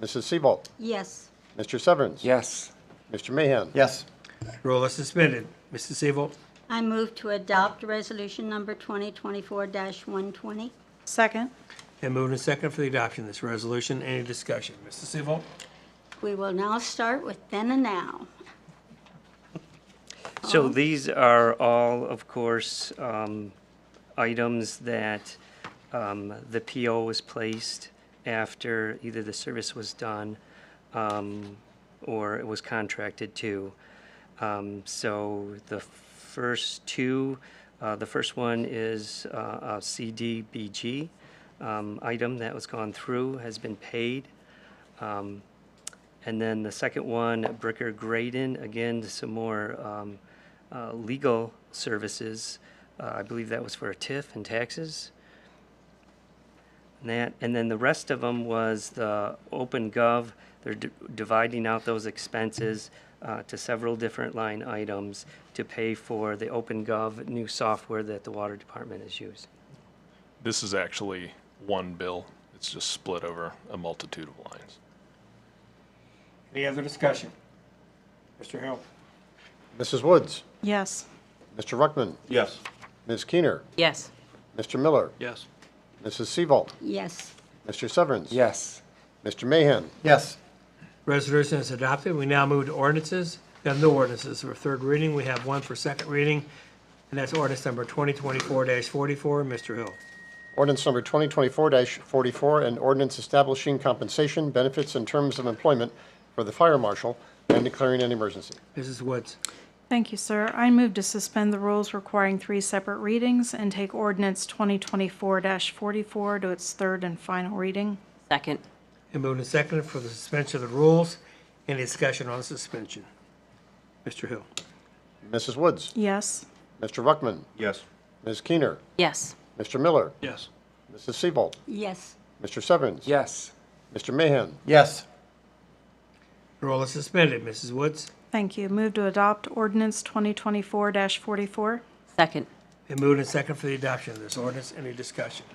Mrs. Seabolt? Yes. Mr. Severns? Yes. Mr. Mahan? Yes. Rule is suspended. Mrs. Seabolt. I move to adopt resolution number 2024-120. Second. Been moved and seconded for the adoption of this resolution. Any discussion? Mrs. Seabolt. We will now start with then and now. So these are all, of course, items that the PO was placed after either the service was done or it was contracted to. So the first two, the first one is a CDBG item that was gone through, has been paid. And then the second one, Bricker Graydon, again, some more legal services. I believe that was for a TIF and taxes. And then the rest of them was the OpenGov. They're dividing out those expenses to several different line items to pay for the OpenGov new software that the water department is using. This is actually one bill. It's just split over a multitude of lines. Any other discussion? Mr. Hill. Mrs. Woods? Yes. Mr. Ruckman? Yes. Ms. Keener? Yes. Mr. Miller? Yes. Mrs. Seabolt? Yes. Mr. Severns? Yes. Mr. Mahan? Yes. Resolution is adopted. We now move to ordinances. We have no ordinances for third reading. We have one for second reading, and that's ordinance number 2024-44. Mr. Hill. Ordinance number 2024-44, an ordinance establishing compensation, benefits, and terms of employment for the fire marshal and declaring an emergency. Mrs. Woods. Thank you, sir. I move to suspend the rules requiring 3 separate readings and take ordinance 2024-44 to its third and final reading. Second. And moved and seconded for the suspension of the rules. Any discussion on suspension? Mr. Hill. Mrs. Woods? Yes. Mr. Ruckman? Yes. Ms. Keener? Yes. Mr. Miller? Yes. Mrs. Seabolt? Yes. Mr. Severns? Yes. Mr. Mahan? Yes. Rule is suspended. Mrs. Woods. Thank you. Move to adopt ordinance 2024-44. Second. And moved and seconded for the adoption of this ordinance. Any discussion?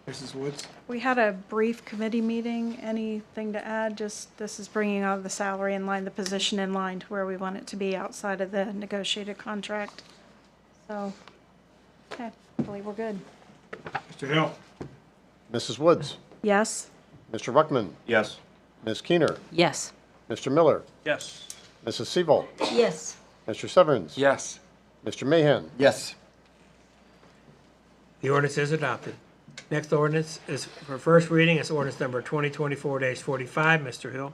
Mrs. Woods. We had a brief committee meeting. Anything to add? Just this is bringing out the salary in line, the position in line to where we want it to be outside of the negotiated contract. So, okay, I believe we're good. Mr. Hill. Mrs. Woods? Yes. Mr. Ruckman? Yes. Ms. Keener? Yes. Mr. Miller? Yes. Mrs. Seabolt? Yes. Mr. Severns? Yes. Mr. Mahan? Yes. The ordinance is adopted. Next ordinance is for first reading. It's ordinance number 2024-45. Mr. Hill.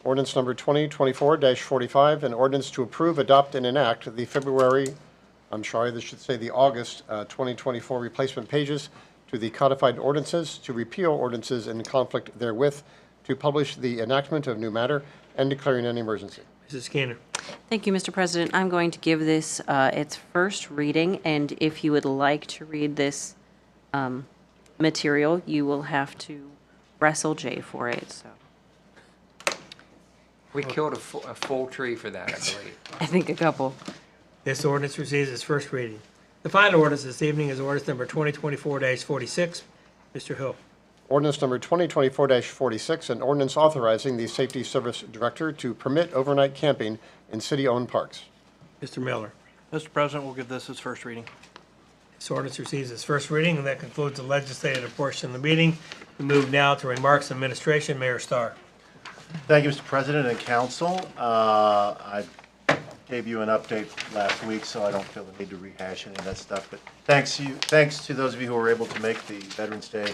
Ordinance number 2024-45, an ordinance to approve, adopt, and enact the this should say the August 2024 replacement pages to the codified ordinances, to repeal ordinances in conflict therewith, to publish the enactment of new matter, and declaring an emergency. Mrs. Skinner. Thank you, Mr. President. I'm going to give this its first reading, and if you would like to read this material, you will have to wrestle Jay for it. So, We killed a full tree for that, I believe. I think a couple. This ordinance receives its first reading. The final ordinance this evening is ordinance number 2024-46. Mr. Hill. Ordinance number 2024-46, an ordinance authorizing the Safety Service Director to permit overnight camping in city-owned parks. Mr. Miller. Mr. President, we'll give this its first reading. This ordinance receives its first reading, and that concludes the legislative portion of the meeting. We move now to remarks of administration. Mayor Starr. Thank you, Mr. President and Council. I gave you an update last week, so I don't feel the need to rehash any of that stuff. But thanks to those of you who were able to make the Veterans Day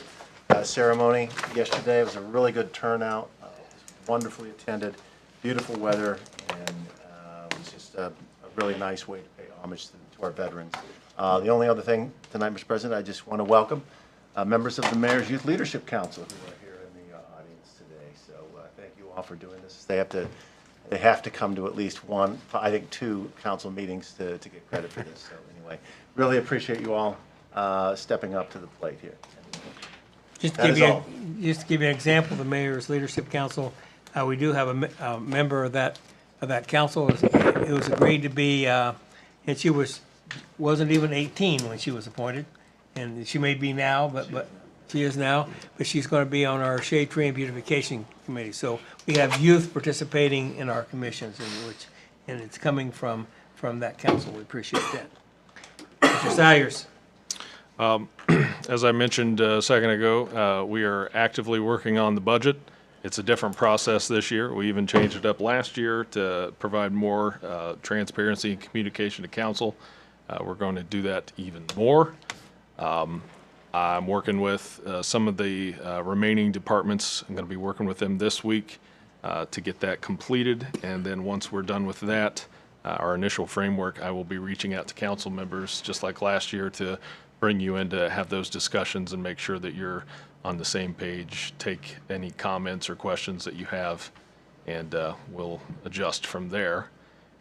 ceremony yesterday. It was a really good turnout. It was wonderfully attended, beautiful weather, and it was just a really nice way to pay homage to our veterans. The only other thing tonight, Mr. President, I just want to welcome members of the Mayor's Youth Leadership Council who are here in the audience today. So thank you all for doing this. They have to come to at least one, I think 2 council meetings to get credit for this. So anyway, really appreciate you all stepping up to the plate here. Just to give you an example of the Mayor's Leadership Council, we do have a member of that council who was agreed to be, and she wasn't even 18 when she was appointed, and she may be now, but she is now, but she's going to be on our Shade Tree and Beautification Committee. So we have youth participating in our commissions, and it's coming from that council. We appreciate that. Mr. Salyers. As I mentioned a second ago, we are actively working on the budget. It's a different process this year. We even changed it up last year to provide more transparency and communication to council. We're going to do that even more. I'm working with some of the remaining departments. I'm going to be working with them this week to get that completed. And then once we're done with that, our initial framework, I will be reaching out to council members just like last year to bring you in to have those discussions and make sure that you're on the same page, take any comments or questions that you have, and we'll adjust from there.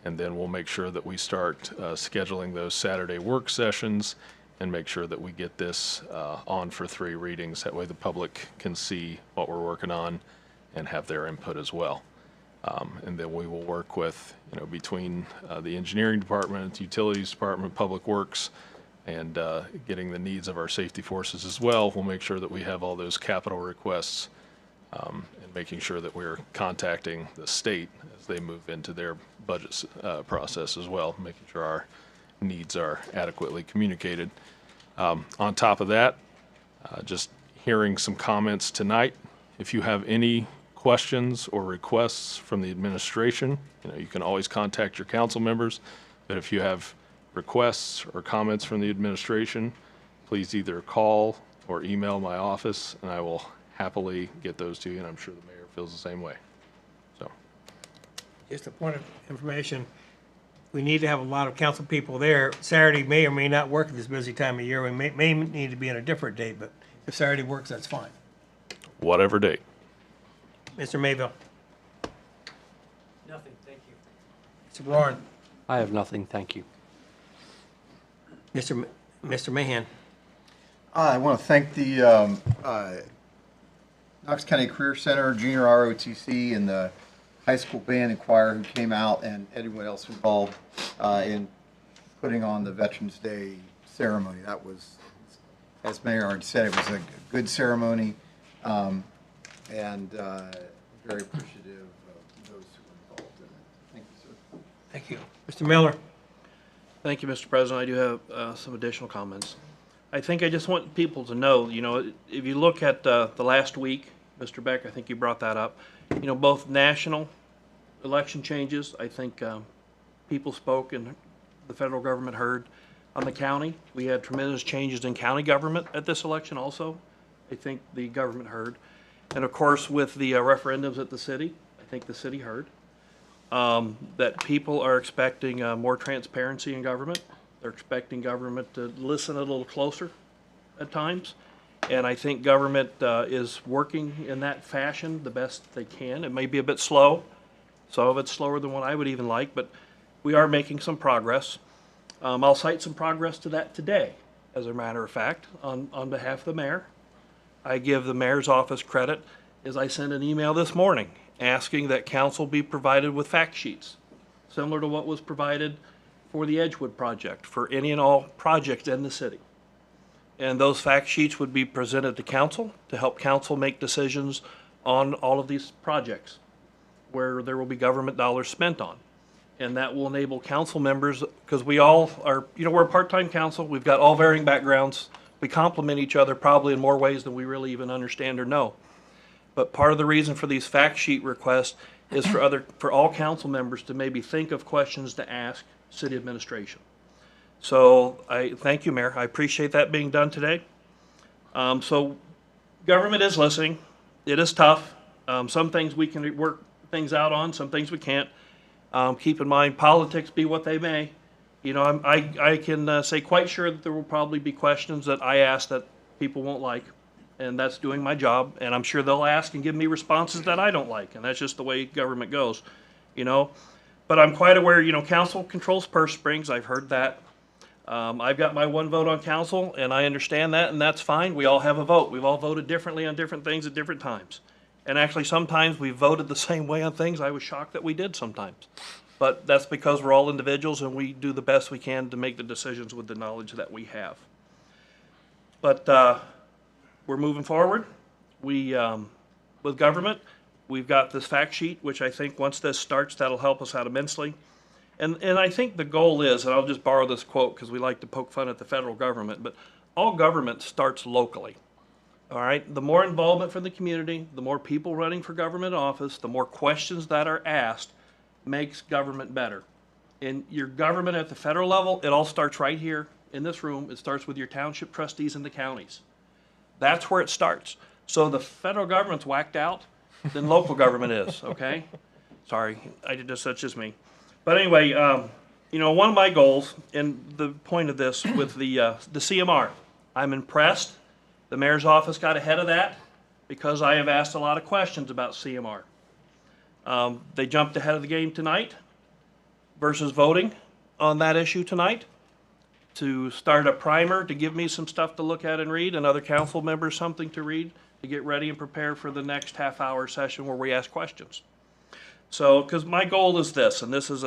And then we'll make sure that we start scheduling those Saturday work sessions and make sure that we get this on for 3 readings. That way the public can see what we're working on and have their input as well. And then we will work with, between the engineering department, utilities department, public works, and getting the needs of our safety forces as well. We'll make sure that we have all those capital requests and making sure that we're contacting the state as they move into their budget process as well, making sure our needs are adequately communicated. On top of that, just hearing some comments tonight. If you have any questions or requests from the administration, you can always contact your council members, but if you have requests or comments from the administration, please either call or email my office, and I will happily get those to you, and I'm sure the mayor feels the same way. So, Just a point of information, we need to have a lot of council people there. Saturday may or may not work at this busy time of year. We may need to be on a different date, but if Saturday works, that's fine. whatever date. Mr. Mayville. Nothing, thank you. Mr. Roran. I have nothing, thank you. Mr. Mahan. I want to thank the Knox County Career Center, Junior ROTC, and the high school band and choir who came out, and everyone else involved in putting on the Veterans Day ceremony. That was, as Mayor already said, it was a good ceremony, and very appreciative of those who were involved in it. Thank you, sir. Thank you. Mr. Miller. Thank you, Mr. President. I do have some additional comments. I think I just want people to know, if you look at the last week, Mr. Beck, I think you brought that up, both national election changes, I think people spoke and the federal government heard. On the county, we had tremendous changes in county government at this election also. I think the government heard. And of course, with the referendums at the city, I think the city heard. That people are expecting more transparency in government. They're expecting government to listen a little closer at times. And I think government is working in that fashion the best they can. It may be a bit slow. Some of it's slower than what I would even like, but we are making some progress. I'll cite some progress to that today, as a matter of fact, on behalf of the mayor. I give the mayor's office credit, as I sent an email this morning asking that council be provided with fact sheets, similar to what was provided for the Edgewood project, for any and all projects in the city. And those fact sheets would be presented to council to help council make decisions on all of these projects where there will be government dollars spent on. And that will enable council members, because we all are, we're a part-time council, we've got all varying backgrounds, we complement each other probably in more ways than we really even understand or know. But part of the reason for these fact sheet requests is for all council members to maybe think of questions to ask city administration. So I thank you, Mayor. I appreciate that being done today. So government is listening. It is tough. Some things we can work things out on, some things we can't. Keep in mind, politics be what they may. I can say quite sure that there will probably be questions that I ask that people won't like, and that's doing my job. And I'm sure they'll ask and give me responses that I don't like, and that's just the way government goes, But I'm quite aware, council controls purse strings. I've heard that. I've got my one vote on council, and I understand that, and that's fine. We all have a vote. We've all voted differently on different things at different times. And actually, sometimes we voted the same way on things. I was shocked that we did sometimes. But that's because we're all individuals, and we do the best we can to make the decisions with the knowledge that we have. But we're moving forward. With government, we've got this fact sheet, which I think once this starts, that'll help us out immensely. And I think the goal is, and I'll just borrow this quote because we like to poke fun at the federal government, but all government starts locally. All right? The more involvement from the community, the more people running for government office, the more questions that are asked makes government better. And your government at the federal level, it all starts right here in this room. It starts with your township trustees and the counties. That's where it starts. So the federal government's whacked out, then local government is, okay? Sorry, that's just me. But anyway, one of my goals, and the point of this with the CMR, I'm impressed. The mayor's office got ahead of that because I have asked a lot of questions about CMR. They jumped ahead of the game tonight versus voting on that issue tonight to start a primer to give me some stuff to look at and read, and other council members something to read to get ready and prepare for the next half-hour session where we ask questions. So, because my goal is this, and this is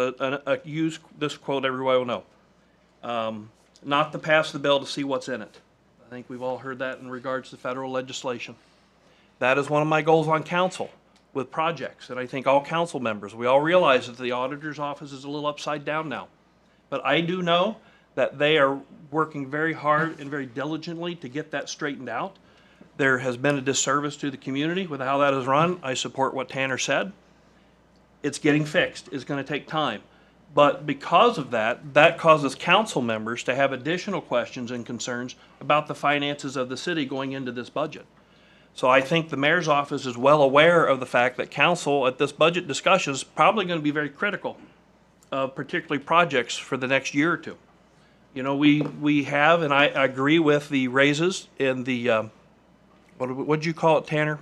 use this quote everyone will know, not to pass the bill to see what's in it. I think we've all heard that in regards to federal legislation. That is one of my goals on council with projects, and I think all council members, we all realize that the auditor's office is a little upside down now. But I do know that they are working very hard and very diligently to get that straightened out. There has been a disservice to the community with how that is run. I support what Tanner said. It's getting fixed. It's going to take time. But because of that, that causes council members to have additional questions and concerns about the finances of the city going into this budget. So I think the mayor's office is well aware of the fact that council at this budget discussion is probably going to be very critical of particularly projects for the next year or two. We have, and I agree with the raises in the, what'd you call it, Tanner?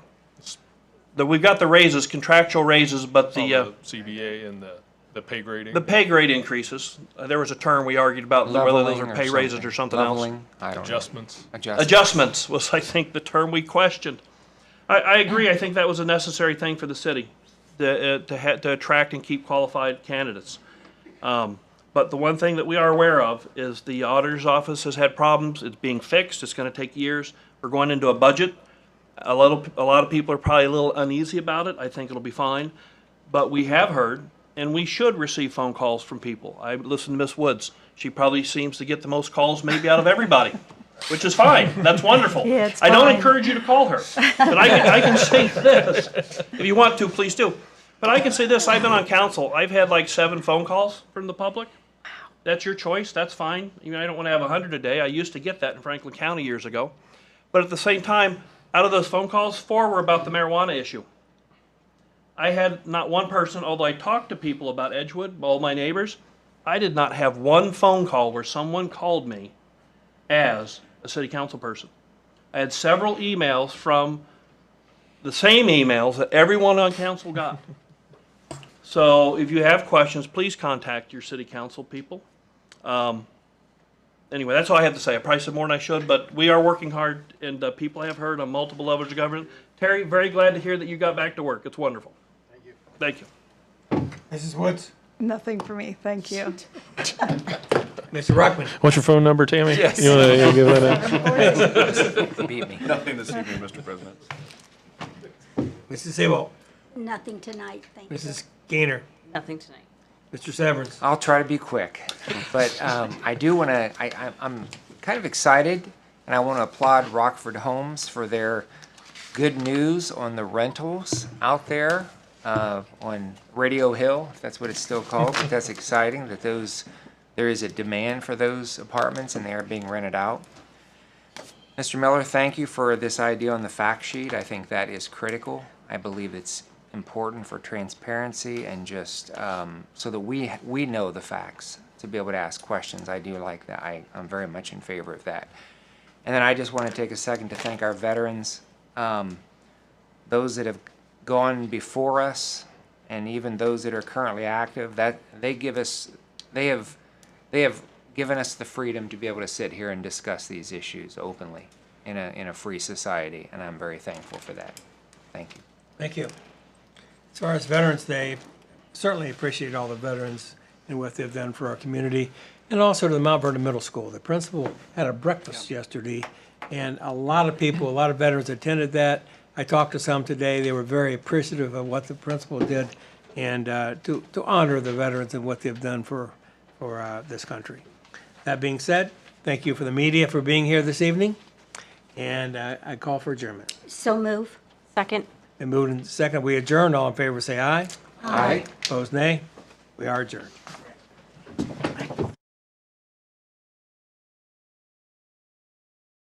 We've got the raises, contractual raises, but the CBA and the pay grade. The pay grade increases. There was a term we argued about whether those are pay raises or something else. Adjustments. Adjustments was, I think, the term we questioned. I agree. I think that was a necessary thing for the city to attract and keep qualified candidates. But the one thing that we are aware of is the auditor's office has had problems. It's being fixed. It's going to take years. We're going into a budget. A lot of people are probably a little uneasy about it. I think it'll be fine. But we have heard, and we should receive phone calls from people. I listened to Miss Woods. She probably seems to get the most calls maybe out of everybody, which is fine. That's wonderful. Yeah, it's I don't fine. encourage you to call her. But I can say this. If you want to, please do. But I can say this. I've been on council. I've had like 7 phone calls from the public. That's your choice. That's fine. I don't want to have 100 a day. I used to get that in Franklin County years ago. But at the same time, out of those phone calls, 4 were about the marijuana issue. I had not one person, although I talked to people about Edgewood, all my neighbors, I did not have one phone call where someone called me as a city council person. I had several emails from the same emails that everyone on council got. So if you have questions, please contact your city council people. Anyway, that's all I have to say. I probably said more than I should, but we are working hard, and people have heard on multiple levels of government. Terry, very glad to hear that you got back to work. It's wonderful. Thank Thank you. Mrs. Woods? Nothing for me, thank you. Mr. Ruckman? What's your phone number, Tammy? Yes. You want to give that out? Beat me. Nothing this evening, Mr. President. Mrs. Sabo? Nothing tonight, thank you. Mrs. Gainer? Nothing tonight. Mr. Severance? I'll try to be quick, but I do want to, I'm kind of excited, and I want to applaud Rockford Homes for their good news on the rentals out there on Radio Hill, if that's what it's still called, but that's exciting that there is a demand for those apartments and they are being rented out. Mr. Miller, thank you for this idea on the fact sheet. I think that is critical. I believe it's important for transparency and just so that we know the facts to be able to ask questions. I do like that. I'm very much in favor of that. And then I just want to take a second to thank our veterans, those that have gone before us, and even those that are currently active. That they have given us the freedom to be able to sit here and discuss these issues openly in a free society, and I'm very thankful for that. Thank you. Thank you. As far as Veterans Day, certainly appreciate all the veterans and what they've done for our community, and also to the Mount Vernon Middle School. The principal had a breakfast yesterday, and a lot of people, a lot of veterans attended that. I talked to some today. They were very appreciative of what the principal did, and to honor the veterans and what they've done for this country. That being said, thank you for the media for being here this evening, and I call for adjournment. So move. Second. And moved in second, we adjourn. All in favor say aye. Aye. Opposed, nay. We are adjourned.